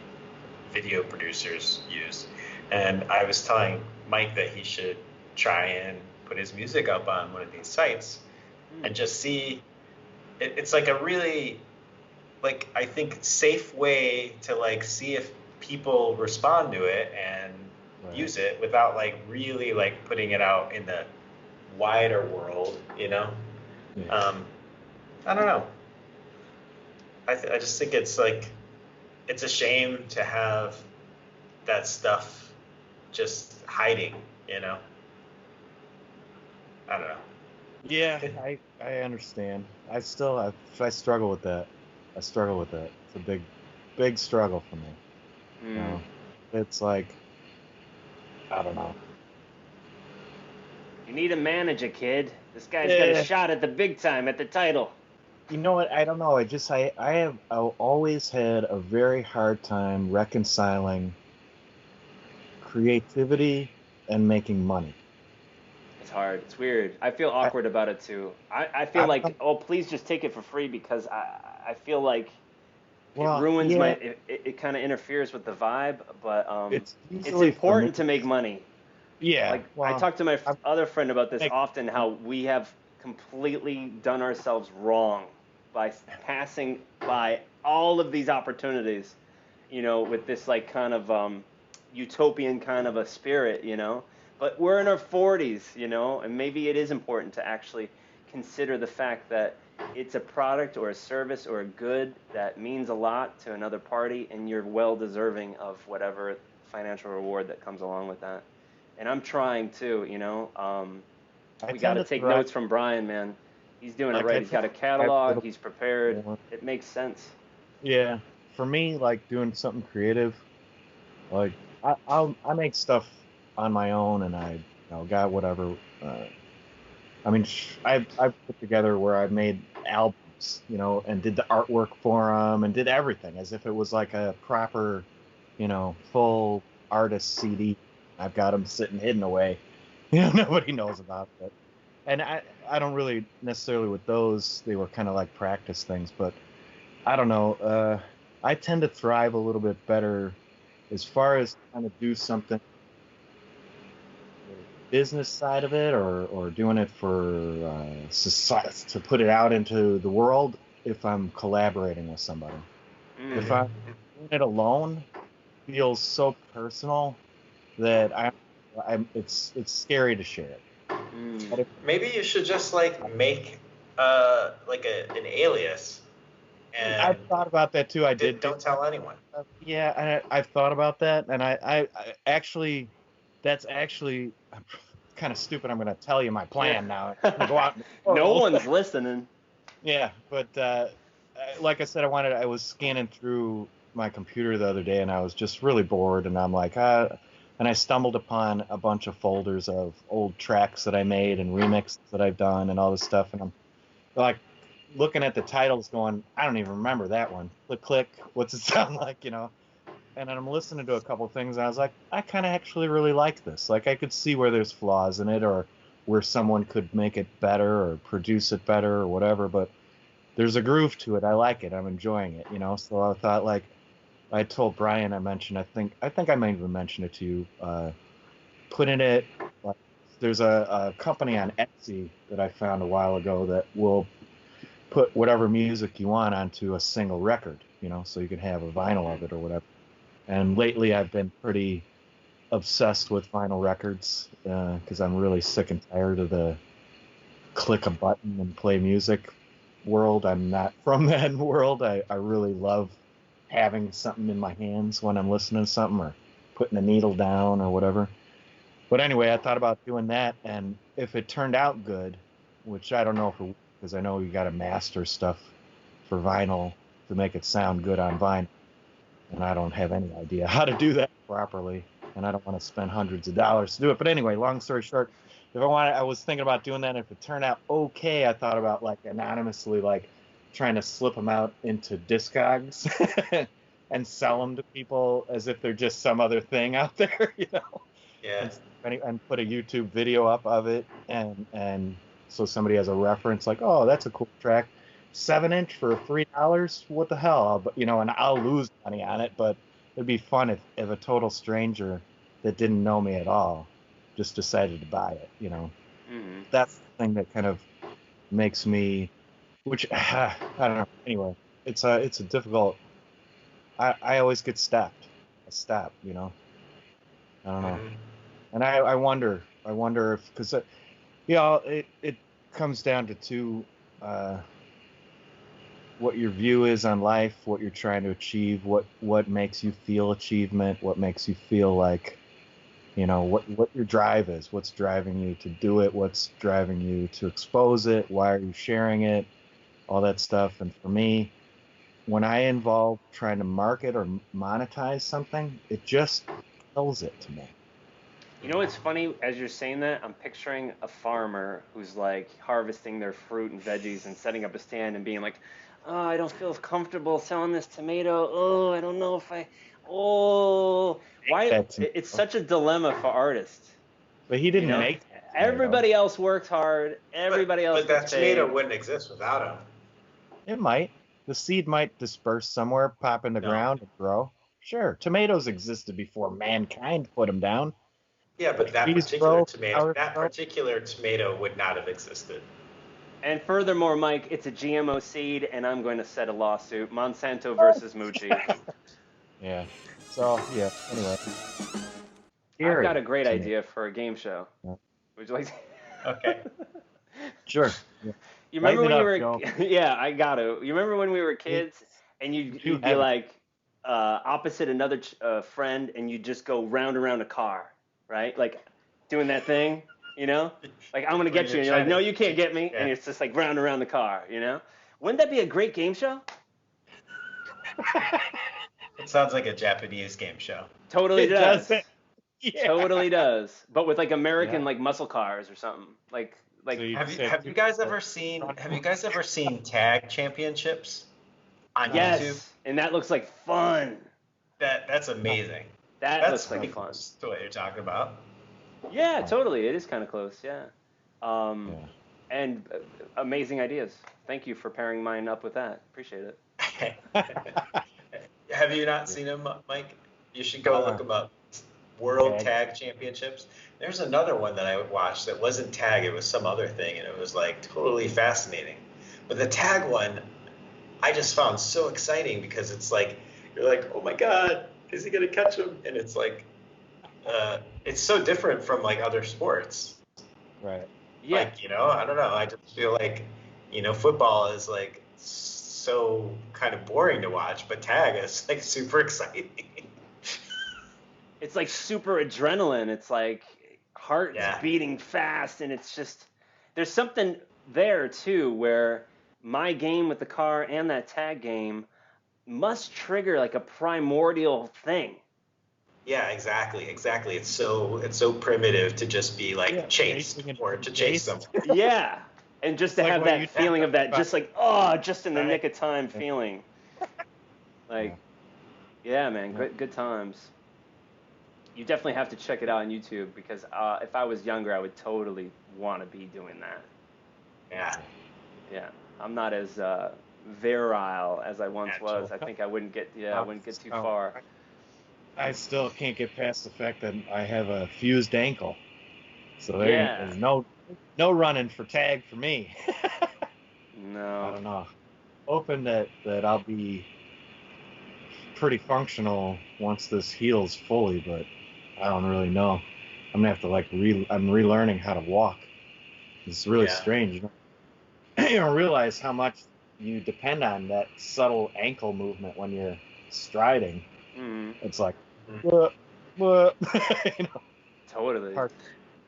video producers use, and I was telling Mike that he should try and put his music up on one of these sites and just see. It's like a really like I think safe way to like see if people respond to it and right. use it without like really like putting it out in the wider world, Yeah. I don't know. I just think it's like it's a shame to have that stuff just hiding, I don't know. Yeah, I understand. I struggle with that. I struggle with that. It's a big struggle for me. You know, it's like I don't know. You need to manage a kid. This guy's got a shot at the big time, at the title. You know what? I don't know. I've always had a very hard time reconciling creativity and making money. It's hard. It's weird. I feel awkward about it too. I feel like, oh, please just take it for free, because I feel like it ruins it kind of interferes with the vibe, but it's important to make money. Yeah. Like, I talk to my other friend about this often, how we have completely done ourselves wrong by passing by all of these opportunities, you know, with this like kind of utopian kind of a spirit, you know. But we're in our 40s, you know, and maybe it is important to actually consider the fact that it's a product or a service or a good that means a lot to another party, and you're well deserving of whatever financial reward that comes along with that. And I'm trying too, you know. We got to take notes from Brian, man. He's doing it right. He's got a catalog. He's prepared. It makes sense. Yeah. For me, like doing something creative, like I make stuff on my own, and I got whatever. I mean, I've put together where I made albums, you know, and did the artwork for them and did everything as if it was like a proper, you know, full artist CD. I've got them sitting hidden away, you know, nobody knows about it. And I don't really necessarily with those, they were kind of like practice things, but I don't know. I tend to thrive a little bit better as far as trying to do something business side of it, or doing it for society, to put it out into the world, if I'm collaborating with somebody. If I'm doing it alone, it feels so personal that it's scary to share it. Maybe you should just like make like an alias. And I've thought about that too. Don't tell anyone. Yeah, I've thought about that, and I actually, that's actually kind of stupid. I'm going to tell you my plan now. I'm gonna go out. No one's listening. Yeah, but like I said, I was scanning through my computer the other day, and I was just really bored, and I'm like, and I stumbled upon a bunch of folders of old tracks that I made and remixes that I've done and all this stuff, and I'm like looking at the titles going, I don't even remember that one. Click, click, what's it sound like, you know? And then I'm listening to a couple things, and I was like, I kind of actually really like this. Like, I could see where there's flaws in it, or where someone could make it better or produce it better or whatever, but there's a groove to it. I like it. I'm enjoying it, you know? So I thought, like, I told Brian, I think I might even mention it to you, putting it, like, there's a company on Etsy that I found a while ago that will put whatever music you want onto a single record, you know, so you can have a vinyl of it or whatever. And lately I've been pretty obsessed with vinyl records, because I'm really sick and tired of the click a button and play music world. I'm not from that world. I really love having something in my hands when I'm listening to something, or putting a needle down or whatever. But anyway, I thought about doing that, and if it turned out good, which I don't know if it, because I know you got to master stuff for vinyl to make it sound good on vinyl, and I don't have any idea how to do that properly, and I don't want to spend hundreds of dollars to do it. But anyway, long story short, I was thinking about doing that. If it turned out okay, I thought about like anonymously, like trying to slip them out into Discogs and sell them to people as if they're just some other thing out there, you know? Yeah. And put a YouTube video up of it, and so somebody has a reference, like, oh, that's a cool track, 7-inch for $3. What the hell? But, you know, and I'll lose money on it, but it'd be fun if a total stranger that didn't know me at all just decided to buy it, you know. Mm-hmm. That's the thing that kind of makes me, which I don't know. Anyway, it's a difficult. I always get stopped. You know. I don't know. Mm-hmm. And I wonder if, because you know, it comes down to two, what your view is on life, what you're trying to achieve, what makes you feel achievement, what makes you feel like, you know, what your drive is, what's driving you to do it, what's driving you to expose it, why are you sharing it, all that stuff. And for me, when I involve trying to market or monetize something, it just kills it to me. You know what's funny? As you're saying that, I'm picturing a farmer who's like harvesting their fruit and veggies and setting up a stand and being like, "Oh, I don't feel comfortable selling this tomato. Oh, I don't know if I. Oh, why? That's, It's such a dilemma for artists. but he You didn't know, make that tomato. everybody else works hard. Everybody else But that gets tomato paid. wouldn't exist without him. It might. The seed might disperse somewhere, pop in the No. ground, and grow. Sure, tomatoes existed before mankind put them down. Yeah, but that Trees particular grow, tomato, flowers that grow. particular tomato would not have existed. And furthermore, Mike, it's a GMO seed, and I'm going to set a lawsuit. Monsanto versus Mucci. Yeah. So yeah. Anyway, I've got scary a great to me. idea for a game show. Yeah. Would you like? Okay. Sure. Yeah. You remember when Lighten you it were? up, Joe. Yeah, I got to. You remember when we were kids, and you'd Too be heavy. like opposite another friend, and you'd just go round around a car, right? Like doing that thing, you know? Like I'm gonna get you, and you're like, no, you can't get me, and it's just like round around the car, you know? Wouldn't that be a great game show? It sounds like a Japanese game show. Totally It does. doesn't. Yeah. Totally does. But with like American Yeah. like muscle cars or something. Like So you Have just you two guys people ever seen run- tag championships on YouTube? yes, and that looks like fun. That's amazing. That That's looks like pretty fun. close to what you're talking about. Yeah, totally. It is kind of close. Yeah. Yeah. And amazing ideas. Thank you for pairing mine up with that. Appreciate it. Have you not seen them, Mike? You should go look them up. World Tag Championships. There's another one that I watched that wasn't tag, it was some other thing, and it was like totally fascinating. But the tag one, I just found so exciting because it's like, you're like, oh my God, is he gonna catch him? And it's like, it's so different from like other sports. Right. Yeah. Like, I don't know. I just feel like, football is like so kind of boring to watch, but tag is like super exciting. It's like super adrenaline. It's like heart is Yeah. beating fast, and it's just there's something there too where my game with the car and that tag game must trigger like a primordial thing. Yeah, exactly. It's so primitive to just be like chased chasing and or to being chase chased. someone. Yeah. And just to It's like have when that you feeling talk of that, about- just like, just in the nick of time feeling. Like, yeah, man, good times. You definitely have to check it out on YouTube because if I was younger, I would totally want to be doing that. Yeah. Yeah, I'm not as virile as I once was. I think I wouldn't get too far. I still can't get past the fact that I have a fused ankle. So there's no running for tag for me. No. I don't know. Hoping that I'll be pretty functional once this heals fully, but I don't really know. I'm gonna have to I'm relearning how to walk. It's really strange. You don't realize how much you depend on that subtle ankle movement when you're striding. Mm-hmm. It's like, you know, Totally.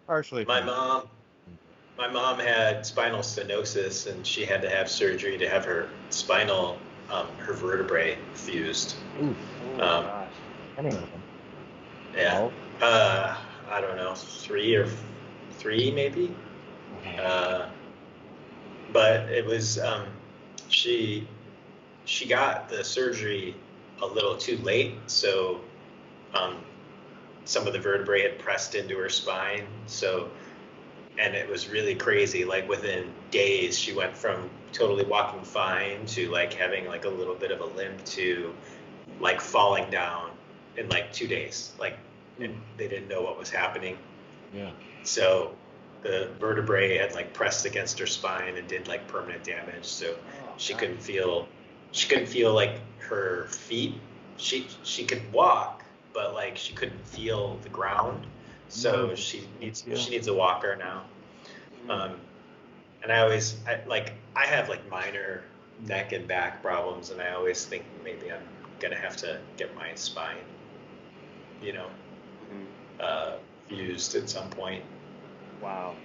Partially. My mom had spinal stenosis, and she had to have surgery to have her spinal, her vertebrae fused. Ooh. Gosh. Anyway. Yeah. I don't know, three maybe. But it was she got the surgery a little too late, so some of the vertebrae had pressed into her spine, and it was really crazy. Like within days, she went from totally walking fine to like having like a little bit of a limp to like falling down in like 2 days. Like, and they didn't know what was happening. Yeah. So the vertebrae had like pressed against her spine and did like permanent damage. So she couldn't feel like her feet. She could walk, but like she couldn't feel the ground. So she needs a walker now. And I have like minor neck and back problems, and I always think maybe I'm gonna have to get my spine, fused at some point. Wow.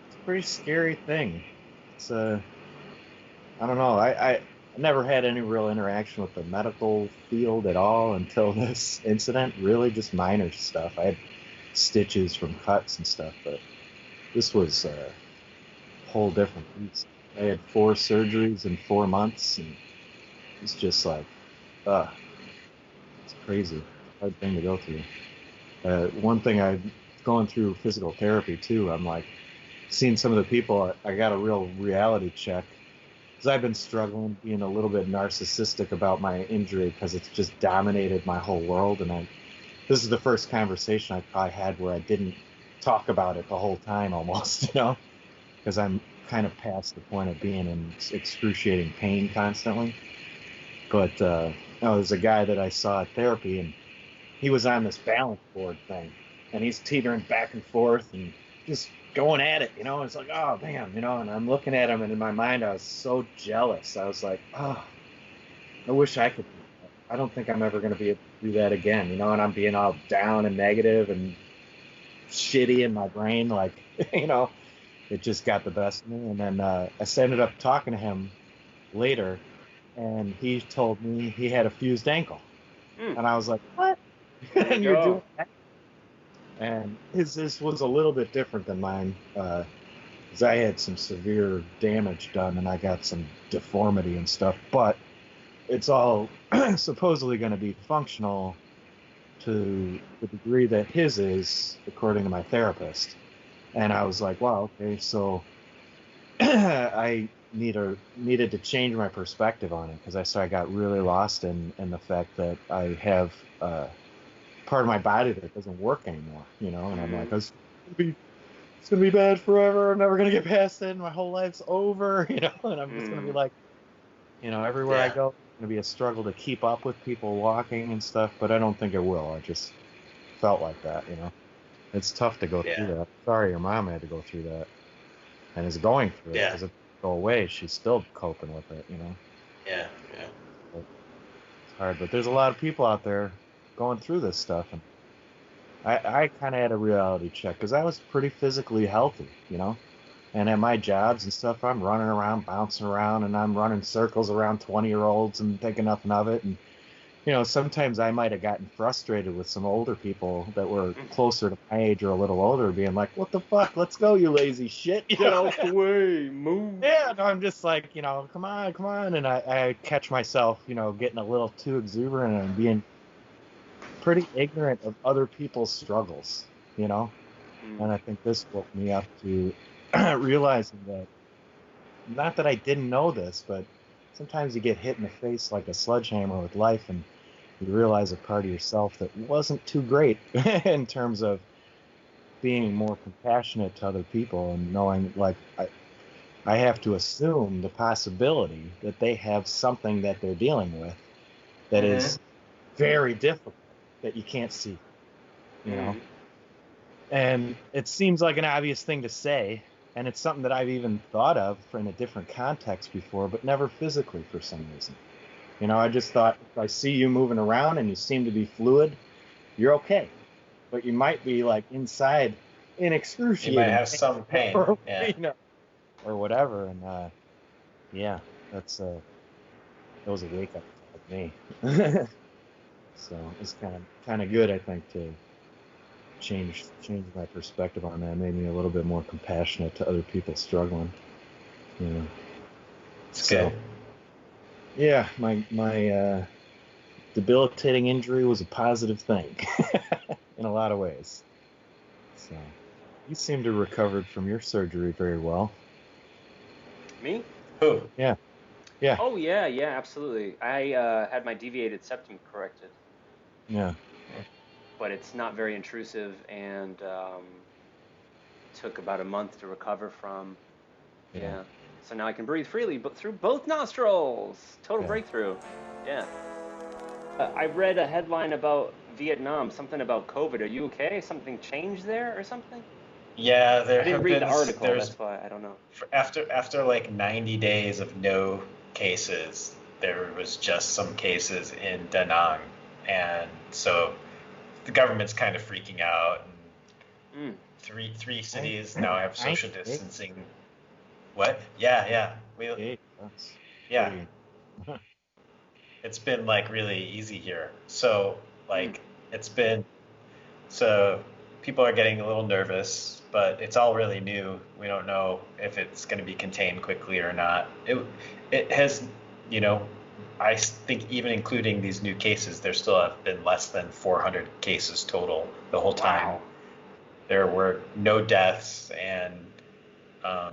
It's a pretty scary thing. It's I don't know. I never had any real interaction with the medical field at all until this incident. Really, just minor stuff. I had stitches from cuts and stuff, but this was a whole different beast. I had 4 surgeries in 4 months, and it's just like, it's crazy. Hard thing to go through. One thing I've gone through physical therapy too. I'm like, seeing some of the people, I got a real reality check because I've been struggling, being a little bit narcissistic about my injury because it's just dominated my whole world. And this is the first conversation I probably had where I didn't talk about it the whole time almost, because I'm kind of past the point of being in excruciating pain constantly. But there's a guy that I saw at therapy, and he was on this balance board thing, and he's teetering back and forth and just going at it, It's like, oh man, and I'm looking at him, and in my mind I was so jealous. I was like, oh, I wish I could. I don't think I'm ever going to be able to do that again, And I'm being all down and negative and shitty in my brain, like, it just got the best of me. And then I ended up talking to him later, and he told me he had a fused ankle, and I was like, what? And you're doing that? And his was a little bit different than mine, because I had some severe damage done, and I got some deformity and stuff. But it's all supposedly going to be functional to the degree that his is, according to my therapist. And I was like, wow, okay, so I needed to change my perspective on it, because I got really lost in the fact that I have part of my body that doesn't work anymore, and I'm like, it's gonna be bad forever. I'm never gonna get past it. And my whole life's over, and I'm just gonna be like, everywhere I go, it's gonna be a struggle to keep up with people walking and stuff. But I don't think it will. I just felt like that, It's tough to go through that. Sorry, your mom had to go through that, and is going through it, because if it go away, she's still coping with it, Yeah. But it's hard, but there's a lot of people out there going through this stuff, and I kind of had a reality check, because I was pretty physically healthy, and at my jobs and stuff, I'm running around, bouncing around, and I'm running circles around 20-year-olds and thinking nothing of it. And sometimes I might have gotten frustrated with some older people that were closer to my age or a little older, being like, what the fuck, let's go, you lazy shit, Get out the way, move. Yeah, no, I'm just like, come on, and I catch myself, getting a little too exuberant and being pretty ignorant of other people's struggles, And I think this woke me up to realizing that, not that I didn't know this, but sometimes you get hit in the face like a sledgehammer with life, and you realize a part of yourself that wasn't too great in terms of being more compassionate to other people, and knowing, like, I have to assume the possibility that they have something that they're dealing with that is very difficult, that you can't see, And it seems like an obvious thing to say, and it's something that I've even thought of in a different context before, but never physically for some reason. I just thought, if I see you moving around and you seem to be fluid, you're okay. But you might be, like, inside in excruciating You might have some pain, or whatever. And that was a wake up for me. So it's kind of good, I think, to change my perspective on that. It made me a little bit more compassionate to other people struggling. It's good. Yeah, my debilitating injury was a positive thing in a lot of ways. So you seem to have recovered from your surgery very well. Me? Who? Yeah. Oh yeah, absolutely. I had my deviated septum corrected. Yeah. But it's not very intrusive, and took about a month to recover from. Yeah. So now I can breathe freely, but through both nostrils. Total breakthrough. Yeah. I read a headline about Vietnam, something about COVID. Are you okay? Something changed there or something? Yeah, there I didn't have read been. the article. That's why I don't know. After like 90 days of no cases, there was just some cases in Da Nang, and so the government's kind of freaking out. And three cities now have social distancing. What? Yeah. It's been like really easy here. So like it's been so people are getting a little nervous, but it's all really new. We don't know if it's going to be contained quickly or not. It has, you know, I think even including these new cases, there still have been less than 400 cases total the whole time. Wow. There were no deaths, and I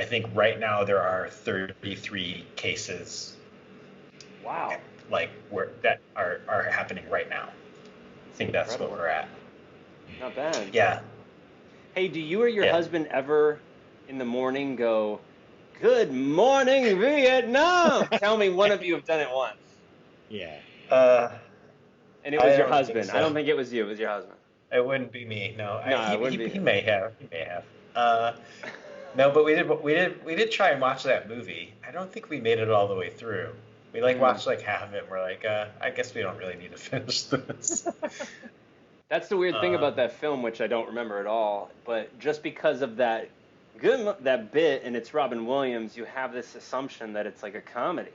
think right now there are 33 cases. Wow. Like that are happening right now. I think that's what we're at. Not bad. Yeah. Hey, do you or your husband ever in the morning go, "Good morning, Vietnam"? Tell me one of you have done it once. Yeah. And it was your husband. So. I don't think it was you. It was your husband. It wouldn't be me. No. It wouldn't be he him. may have. He may have. No, but we did try and watch that movie. I don't think we made it all the way through. We watched like half of it. And we're like, I guess we don't really need to finish this. That's the weird thing about that film, which I don't remember at all. But just because of that bit, and it's Robin Williams, you have this assumption that it's like a comedy,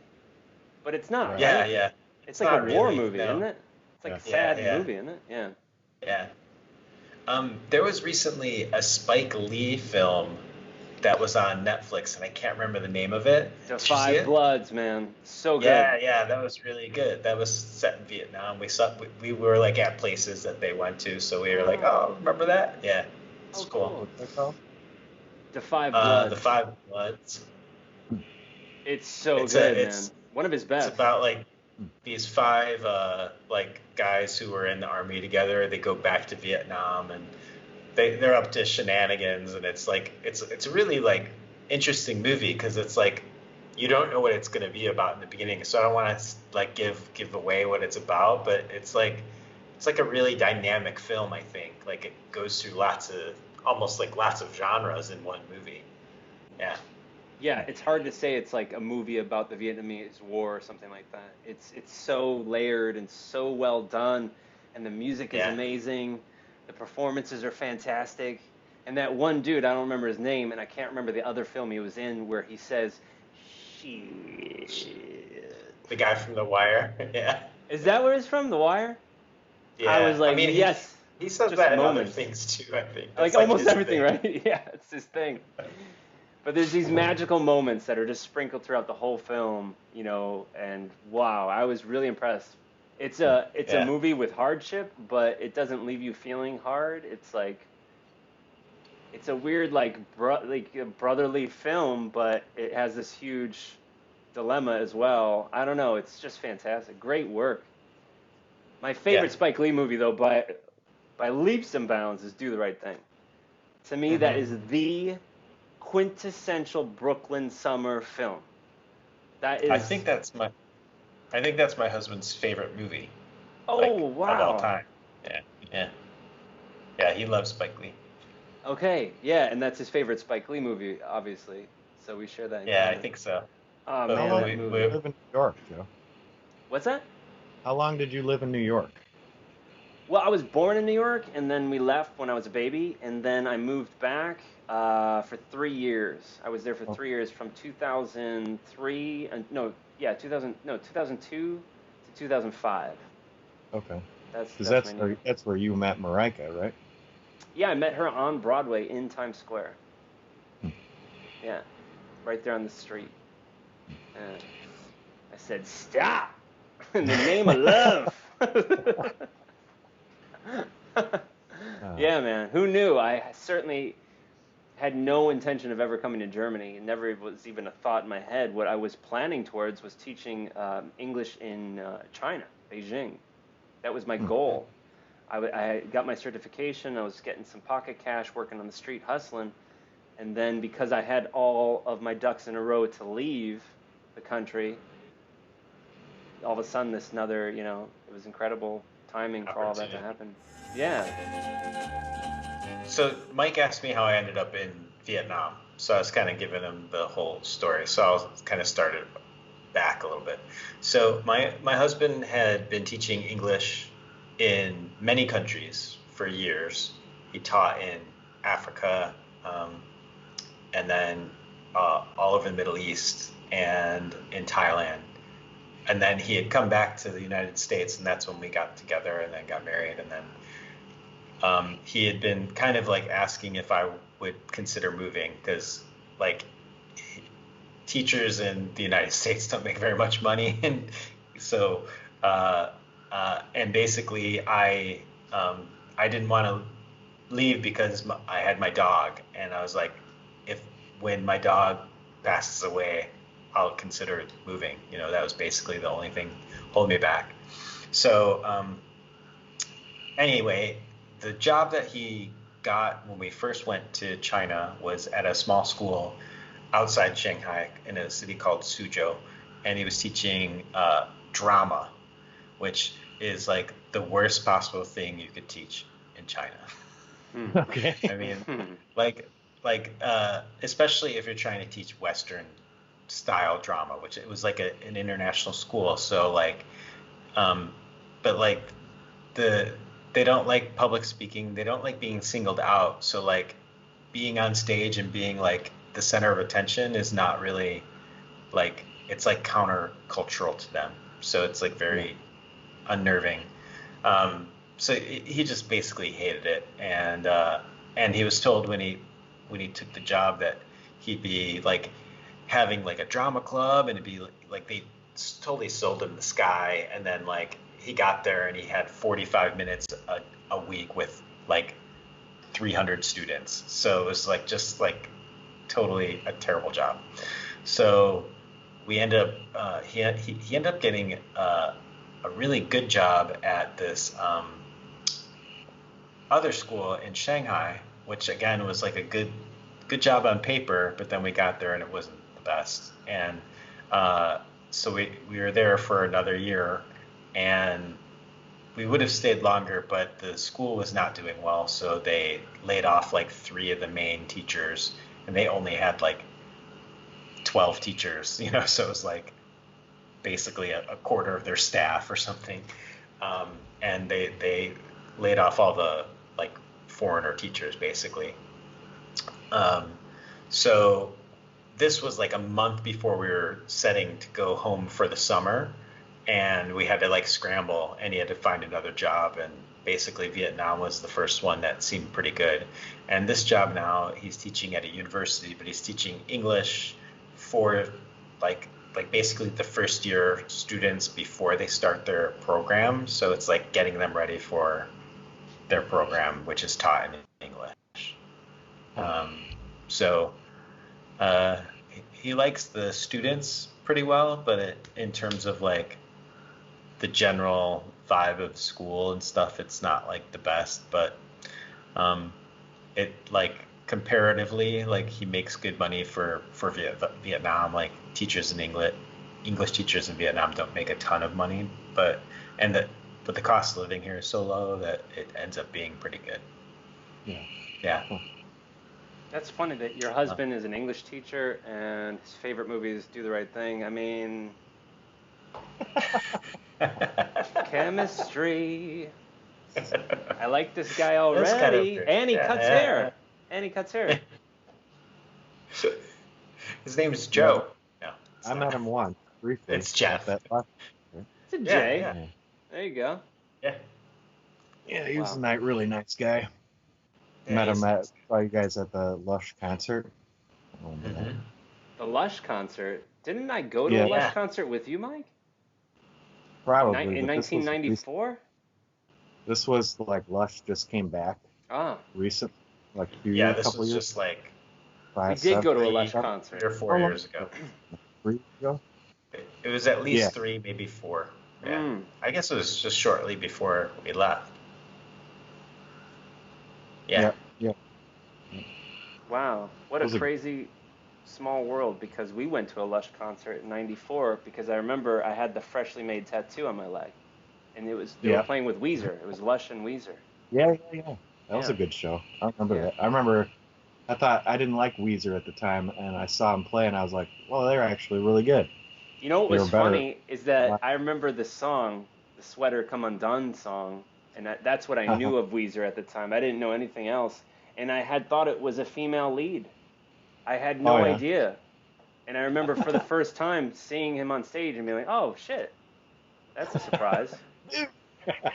but it's not. Right? Yeah. It's like a war really, movie, no. isn't it? It's like a sad movie, isn't it? Yeah. Yeah. There was recently a Spike Lee film that was on Netflix, and I can't remember the name of it. The Five Bloods, man. So good. Yeah, that was really good. That was set in Vietnam. We were like at places that they went to, so we were like, oh, remember that? Yeah, it's cool. What's that called? The Five Bloods. The Five Bloods. It's so good, man. One of his best. It's about like these five like guys who were in the army together. They go back to Vietnam, and they're up to shenanigans, and it's like it's a really like interesting movie because it's like you don't know what it's going to be about in the beginning, so I don't want to like give away what it's about, but it's like a really dynamic film. I think like it goes through lots of genres in one movie. Yeah, it's hard to say it's like a movie about the Vietnamese War or something like that. It's so layered and so well done, and the music is amazing. The performances are fantastic. And that one dude, I don't remember his name, and I can't remember the other film he was in where he says, "Shit." The guy from The Wire. Yeah. Is that where it's from, The Wire? Yeah. I was like, yes. He says that in other things too, I think. Like almost everything, right? Yeah, it's his thing. But there's these magical moments that are just sprinkled throughout the whole film, you know, and wow, I was really impressed. It's a movie with hardship, but it doesn't leave you feeling hard. It's like it's a weird like a brotherly film, but it has this huge dilemma as well. I don't know, it's just fantastic. Great work. My favorite Spike Lee movie though by leaps and bounds is Do the Right Thing. To me that is the quintessential Brooklyn summer film. That is I think that's my husband's favorite movie. Oh, wow. Of all time. Yeah, he loves Spike Lee. Okay, yeah, and that's his favorite Spike Lee movie, obviously. So we share that. Yeah, I think so. Oh, How man, long that did you movie. live in New York, Joe? What's that? How long did you live in New York? Well, I was born in New York, and then we left when I was a baby, and then I moved back for 3 years. I was there for 3 years, from 2003, 2002 to 2005. Okay. That's That's where you met Marika, right? Yeah, I met her on Broadway in Times Square. Hmm. Yeah, right there on the street. I said, "Stop!" in the name of love. Yeah, man. Who knew? I certainly had no intention of ever coming to Germany. It never was even a thought in my head. What I was planning towards was teaching English in China, Beijing. That was my goal. I got my certification. I was getting some pocket cash, working on the street, hustling. And then because I had all of my ducks in a row to leave the country, all of a sudden it was incredible timing for all that to happen. Yeah. So Mike asked me how I ended up in Vietnam. So I was kind of giving him the whole story. So I'll kind of start it back a little bit. So my husband had been teaching English in many countries for years. He taught in Africa, and then all over the Middle East and in Thailand. And then he had come back to the United States, and that's when we got together and then got married. And then he had been kind of like asking if I would consider moving because like teachers in the United States don't make very much money, and so and basically I didn't want to leave because I had my dog, and I was like, if when my dog passes away, I'll consider moving. You know, that was basically the only thing holding me back. So anyway, the job that he got when we first went to China was at a small school outside Shanghai in a city called Suzhou, and he was teaching drama, which is like the worst possible thing you could teach in China. Okay. I mean, like especially if you're trying to teach Western style drama, which it was like an international school, so like, but like they don't like public speaking, they don't like being singled out, so like being on stage and being like the center of attention is not really like, it's like countercultural to them, so it's like very unnerving. So he just basically hated it, and he was told when he took the job that he'd be like having like a drama club, and it'd be like they totally sold him the sky, and then like he got there and he had 45 minutes a week with like 300 students, so it was like just like totally a terrible job. So we ended up he ended up getting a really good job at this other school in Shanghai, which again was like a good job on paper, but then we got there and it wasn't the best. And so we were there for another year, and we would have stayed longer, but the school was not doing well, so they laid off like 3 of the main teachers, and they only had like 12 teachers, you know, so it was like basically a quarter of their staff or something. And they laid off all the like foreigner teachers basically. So this was like a month before we were setting to go home for the summer, and we had to like scramble, and he had to find another job, and basically Vietnam was the first one that seemed pretty good. And this job now, he's teaching at a university, but he's teaching English for like basically the first year students before they start their program. So it's like getting them ready for their program, which is taught in English. So he likes the students pretty well, but in terms of like the general vibe of school and stuff, it's not like the best. But it like comparatively, like he makes good money for Vietnam. Like teachers in English teachers in Vietnam don't make a ton of money, but the cost of living here is so low that it ends up being pretty good. Yeah. Cool. That's funny that your husband is an English teacher and his favorite movie is Do the Right Thing. I mean, chemistry. I like this guy already. And he cuts hair. And he cuts hair. His name is Joe. No, I met him once, briefly. It's Jeff. It's a J. Yeah. There you go. Yeah, he was a really nice guy. Met him saw you guys at the Lush concert. Mm-hmm. The Lush concert? Didn't I go to a Lush concert with you, Mike? Probably. In 1994? This was like Lush just came back. Recent, like a couple years. This was just like we did go to a Lush concert 3 or 4 years ago. 3 years ago? It was at least 3, maybe 4. Yeah. I guess it was just shortly before we left. Yeah. Wow, what a crazy small world, because we went to a Lush concert in 94 because I remember I had the freshly made tattoo on my leg, and it was they were playing with Weezer. It was Lush and Weezer. Yeah. That was a good show. I remember that. I remember I thought I didn't like Weezer at the time, and I saw him play, and I was like, well, they're actually really good. You know what was funny is that I remember the song, the Sweater Come Undone song, and that's what I knew of Weezer at the time. I didn't know anything else, and I had thought it was a female lead. I had no idea. And I remember for the first time seeing him on stage and being like, oh, shit, that's a surprise.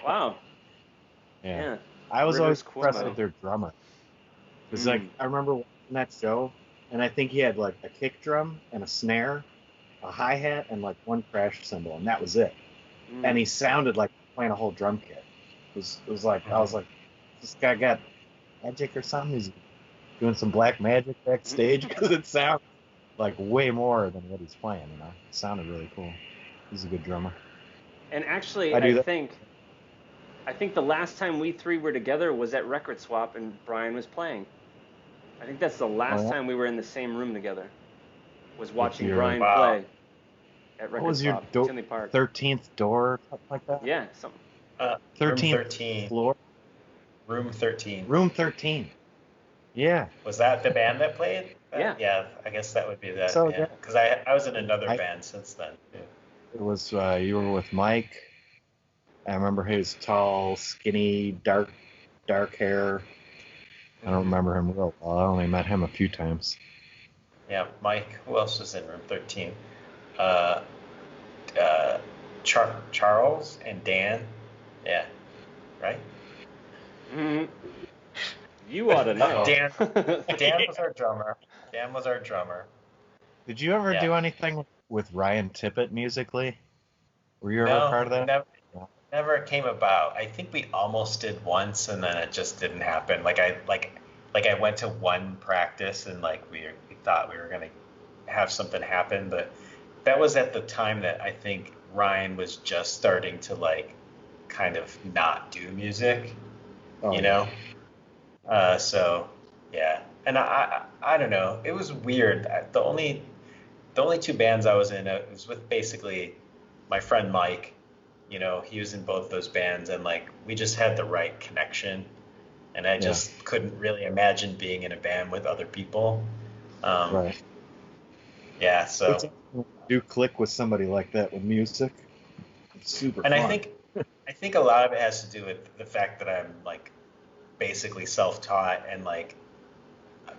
Wow. Yeah. I was always Rivers impressed Cuomo. with their drummer. Because like I remember watching that show, and I think he had like a kick drum and a snare, a hi hat, and like one crash cymbal, and that was it. And he sounded like playing a whole drum kit. It was like I was like, this guy got magic or something. He's doing some black magic backstage because it sounds like way more than what he's playing. You know, it sounded really cool. He's a good drummer. And actually, I think the last time we three were together was at Record Swap and Brian was playing. I think that's the last time we were in the same room together. Was watching Brian play at Record Swap, Tinley Park. 13th door, something like that? Yeah, something. 13th floor? Room 13. Room 13. Yeah. Was that the band that played? Yeah. Yeah, I guess that would be that. So, yeah. Because I was in another band since then. Yeah. It was, you were with Mike. I remember he was tall, skinny, dark hair. I don't remember him real well. I only met him a few times. Yeah, Mike. Who else was in room 13? Charles and Dan. Yeah, right? Mm-hmm. You ought to know. Dan was our drummer. Dan was our drummer. Did you ever do anything with Ryan Tippett musically? Were you ever part of that? Never came about. I think we almost did once, and then it just didn't happen. Like I went to one practice, and like we thought we were gonna have something happen, but that was at the time that I think Ryan was just starting to like kind of not do music, you know. So yeah, and I don't know. It was weird. The only two bands I was in, it was with basically my friend Mike. You know, he was in both those bands, and like we just had the right connection, and I just couldn't really imagine being in a band with other people. Right. Yeah, so do click with somebody like that with music. It's super fun. And I think a lot of it has to do with the fact that I'm like basically self-taught, and like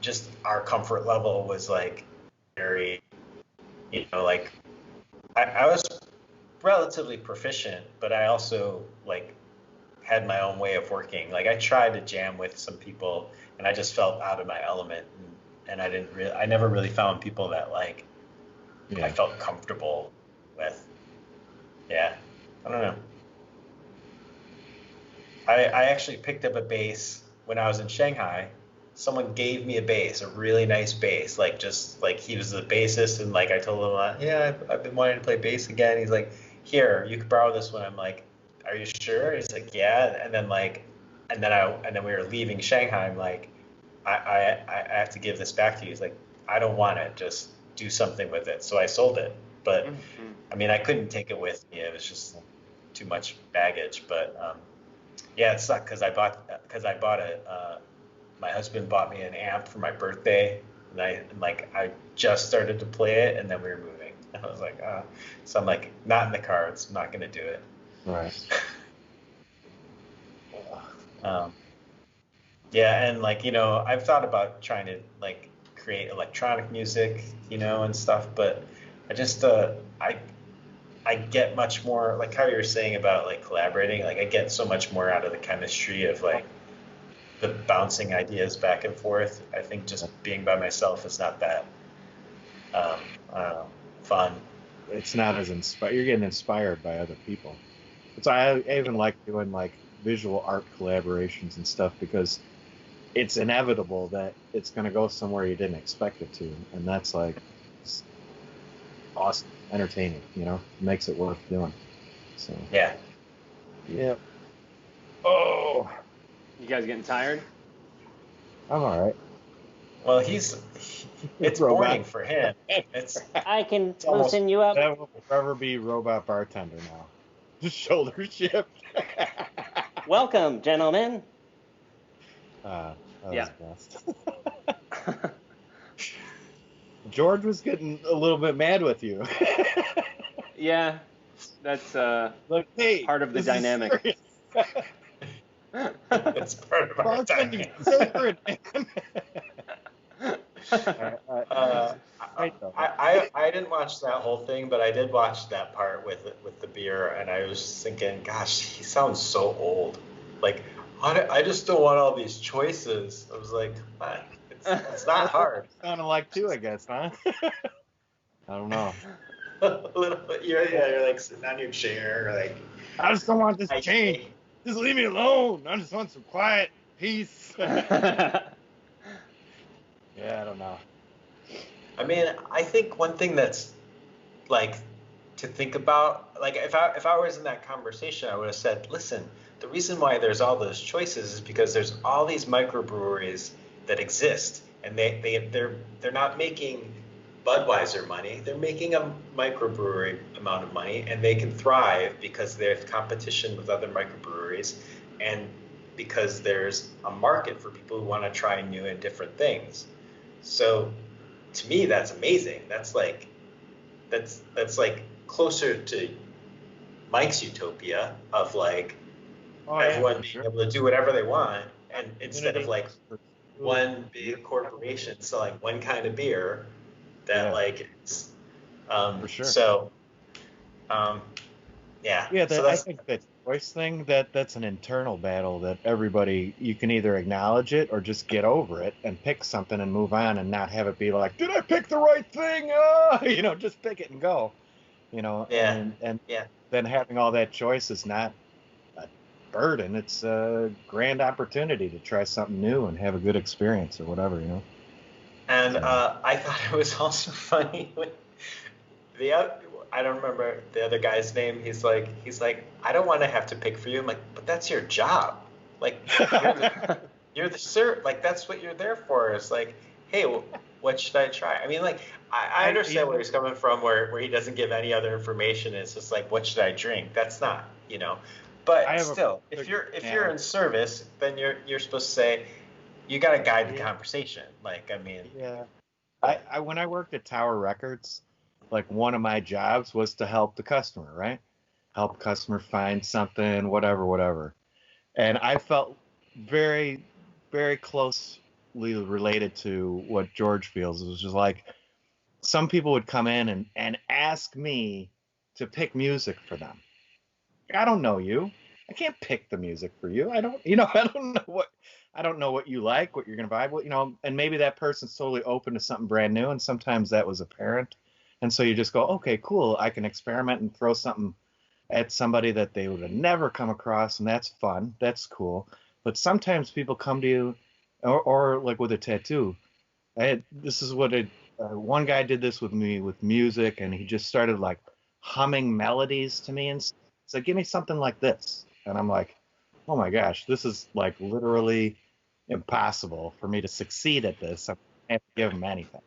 just our comfort level was like very, you know, like I was relatively proficient, but I also like had my own way of working. Like I tried to jam with some people, and I just felt out of my element, and I never really found people that like I felt comfortable with. Yeah, I don't know. I actually picked up a bass when I was in Shanghai. Someone gave me a bass, a really nice bass, like just like he was the bassist, and like I told him, yeah, I've been wanting to play bass again. He's like, here, you can borrow this one. I'm like, are you sure? He's like, yeah. And then we were leaving Shanghai. I'm like, I have to give this back to you. He's like, I don't want it. Just do something with it. So I sold it. But I mean, I couldn't take it with me. It was just too much baggage. But yeah, it sucked because I bought my husband bought me an amp for my birthday, and I just started to play it, and then we were moving. And I was like, so I'm like, not in the cards. I'm not gonna do it. Right. Yeah, and like, you know, I've thought about trying to like create electronic music, you know, and stuff, but I just I get much more, like how you were saying about like collaborating, like I get so much more out of the chemistry of like the bouncing ideas back and forth. I think just being by myself is not that I don't know, fun. It's not as inspired. You're getting inspired by other people. So I even like doing like visual art collaborations and stuff, because it's inevitable that it's going to go somewhere you didn't expect it to, and that's like awesome, entertaining. You know, it makes it worth doing. So yeah. Oh, you guys getting tired? I'm all right. Well, it's boring for him. I can loosen you up. That will forever be robot bartender now. Just shoulder shift. Welcome, gentlemen. That was best. George was getting a little bit mad with you. Yeah, that's like, hey, part of the dynamic. It's part of our dynamic. I didn't watch that whole thing, but I did watch that part with the beer, and I was thinking, gosh, he sounds so old. Like I just don't want all these choices. I was like, what? It's not hard. Sounded like too, I guess, huh? I don't know. A little bit. You're like sitting on your chair, like. I just don't want this I change. think- Just leave me alone. I just want some quiet peace. Yeah, I don't know. I mean, I think one thing that's like to think about, like if I was in that conversation, I would have said, listen, the reason why there's all those choices is because there's all these microbreweries that exist, and they're not making Budweiser money. They're making a microbrewery amount of money, and they can thrive because there's competition with other microbreweries, and because there's a market for people who want to try new and different things. So to me, that's amazing. That's like closer to Mike's utopia of like everyone being able to do whatever they want, and instead of like one big corporation selling one kind of beer that like it's for sure. So yeah, so I think that choice thing, that's an internal battle that everybody, you can either acknowledge it or just get over it and pick something and move on and not have it be like, did I pick the right thing? Just pick it and go. And then having all that choice is not a burden. It's a grand opportunity to try something new and have a good experience or whatever, And I thought it was also funny when I don't remember the other guy's name. He's like, I don't want to have to pick for you. I'm like, but that's your job. Like, you're the sir. Like, that's what you're there for. It's like, hey, what should I try? I mean, like, I understand where he's coming from, where he doesn't give any other information. It's just like, what should I drink? That's not, But still, if you're in service, then you're supposed to say, you got to guide the conversation. Like, I mean. Yeah. I when I worked at Tower Records, like one of my jobs was to help the customer, right? Help customer find something, whatever. And I felt very, very closely related to what George feels. It was just like some people would come in and ask me to pick music for them. I don't know you. I can't pick the music for you. I don't know what you like, what you're going to vibe, and maybe that person's totally open to something brand new. And sometimes that was apparent. And so you just go, okay, cool. I can experiment and throw something at somebody that they would have never come across. And that's fun. That's cool. But sometimes people come to you or like with a tattoo. One guy did this with me with music, and he just started like humming melodies to me and said, give me something like this. And I'm like, oh my gosh, this is like literally impossible for me to succeed at this. I can't give him anything.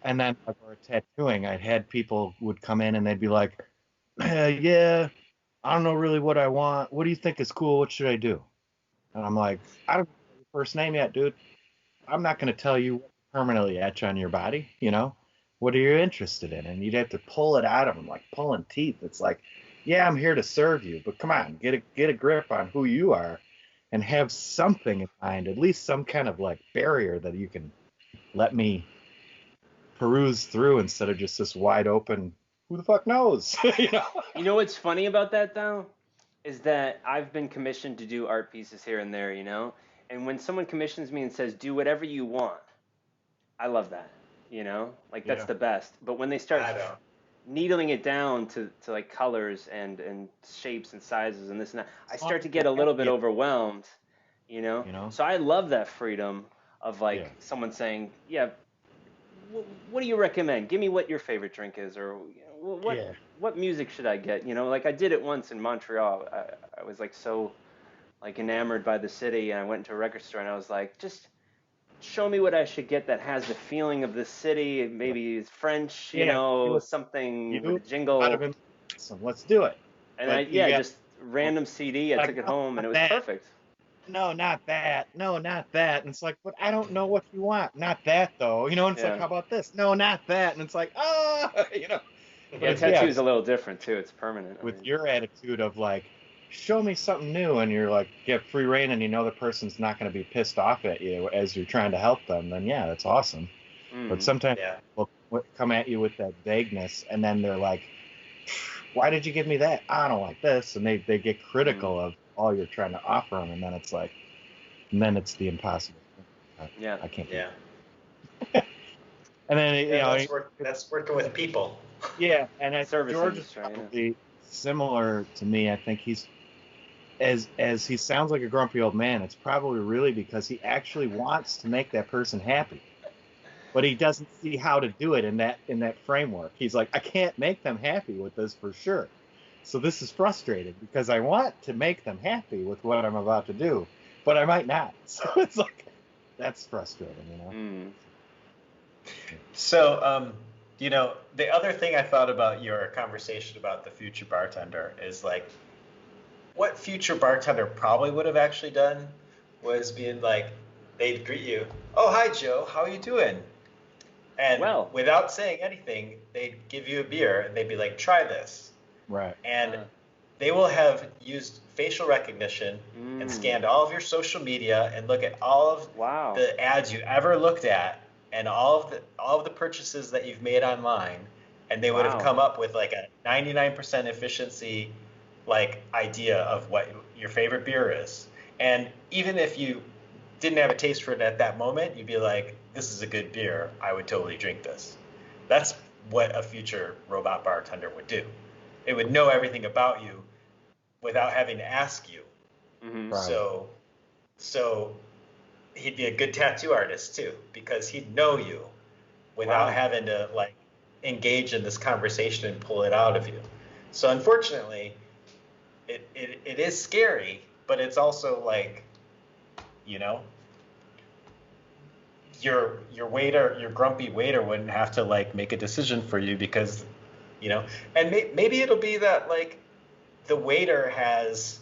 And then for tattooing, I had people would come in and they'd be like, yeah, I don't know really what I want. What do you think is cool? What should I do? And I'm like, I don't know your first name yet, dude. I'm not going to tell you what to permanently etch on your body, What are you interested in? And you'd have to pull it out of them like pulling teeth. It's like, yeah, I'm here to serve you, but come on, get a grip on who you are and have something in mind, at least some kind of like barrier that you can let me peruse through instead of just this wide open, who the fuck knows? You know what's funny about that though is that I've been commissioned to do art pieces here and there, and when someone commissions me and says do whatever you want, I love that, like that's the best. But when they start needling it down to like colors and shapes and sizes and this and that, I start to get a little bit overwhelmed, so I love that freedom of like someone saying, yeah, what do you recommend? Give me what your favorite drink is, or what music should I get? Like I did it once in Montreal. I was like so like enamored by the city, and I went into a record store and I was like, just show me what I should get that has the feeling of the city. Maybe it's French, something with a jingle. So let's do it. And just random CD. I took it home and it was perfect. No, not that. No, not that. And it's like, but I don't know what you want. Not that, though. And it's like, how about this? No, not that. And it's like, Yeah, tattoo is a little different, too. It's permanent. With your attitude of, like, show me something new, and you're like, you have free reign, and the person's not going to be pissed off at you as you're trying to help them, then, yeah, that's awesome. But sometimes people come at you with that vagueness, and then they're like, why did you give me that? I don't like this. And they get critical of all you're trying to offer them, and then it's like, and then it's the impossible. Yeah. I can't. Yeah. And then that's working with people. Yeah, and I Service George is industry, probably similar to me. I think he's as he sounds like a grumpy old man. It's probably really because he actually wants to make that person happy, but he doesn't see how to do it in that framework. He's like, I can't make them happy with this for sure. So this is frustrating because I want to make them happy with what I'm about to do, but I might not. So it's like that's frustrating, you know. Mm. So, the other thing I thought about your conversation about the future bartender is like, what future bartender probably would have actually done was being like, they'd greet you, oh, hi, Joe, how are you doing? And without saying anything, they'd give you a beer and they'd be like, try this. Right. And they will have used facial recognition and scanned all of your social media and look at all of the ads you ever looked at and all of the purchases that you've made online, and they would have come up with like a 99% efficiency like idea of what your favorite beer is. And even if you didn't have a taste for it at that moment, you'd be like, this is a good beer, I would totally drink this. That's what a future robot bartender would do. It would know everything about you without having to ask you. Mm-hmm. Right. So he'd be a good tattoo artist too, because he'd know you without having to like engage in this conversation and pull it out of you. So unfortunately, it is scary, but it's also like, your waiter, your grumpy waiter wouldn't have to like make a decision for you because, and maybe it'll be that like the waiter has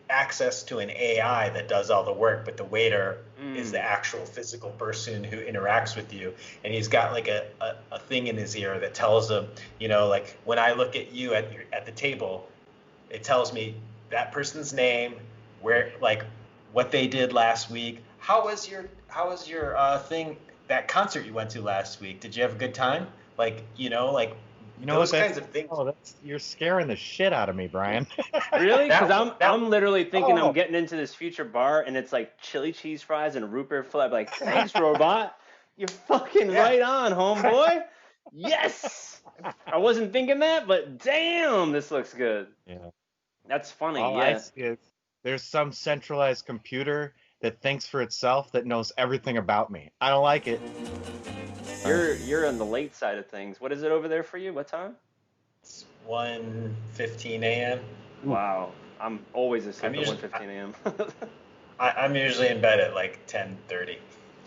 access to an AI that does all the work, but the waiter is the actual physical person who interacts with you, and he's got like a thing in his ear that tells him, like when I look at you at the table, it tells me that person's name, where like what they did last week. How was your thing, that concert you went to last week? Did you have a good time? Like, those kinds of things. Oh, you're scaring the shit out of me, Brian. Really? Because I'm literally thinking I'm getting into this future bar and it's like chili cheese fries and a root beer flip. Like, thanks, robot. You're fucking right on, homeboy. Yes. I wasn't thinking that, but damn, this looks good. Yeah. That's funny. All yeah. I see is there's some centralized computer that thinks for itself that knows everything about me. I don't like it. You're on the late side of things. What is it over there for you? What time? It's 1:15 a.m. Wow. I'm always asleep at 1:15 a.m. I'm usually in bed at like 10:30.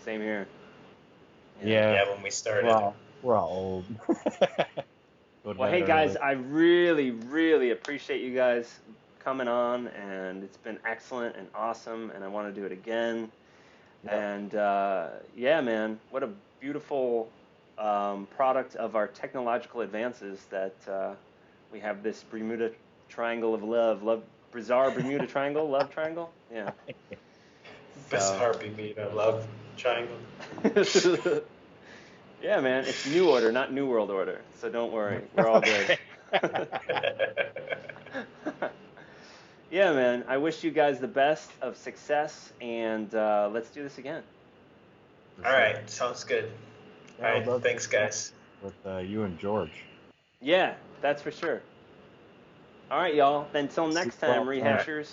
Same here. Yeah, when we started. We're all old. Well, hey guys, I really, really appreciate you guys coming on, and it's been excellent and awesome, and I want to do it again. Yep. And man, what a beautiful product of our technological advances that we have this Bermuda Triangle of love, bizarre Bermuda Triangle, love triangle. Yeah. Bizarre Bermuda love triangle. Yeah, man, it's New Order, not New World Order. So don't worry, we're all good. Yeah, man, I wish you guys the best of success, and let's do this again. All right, sounds good. All right, thanks, guys. With you and George. Yeah, that's for sure. All right, y'all. Until next time, Rehashers.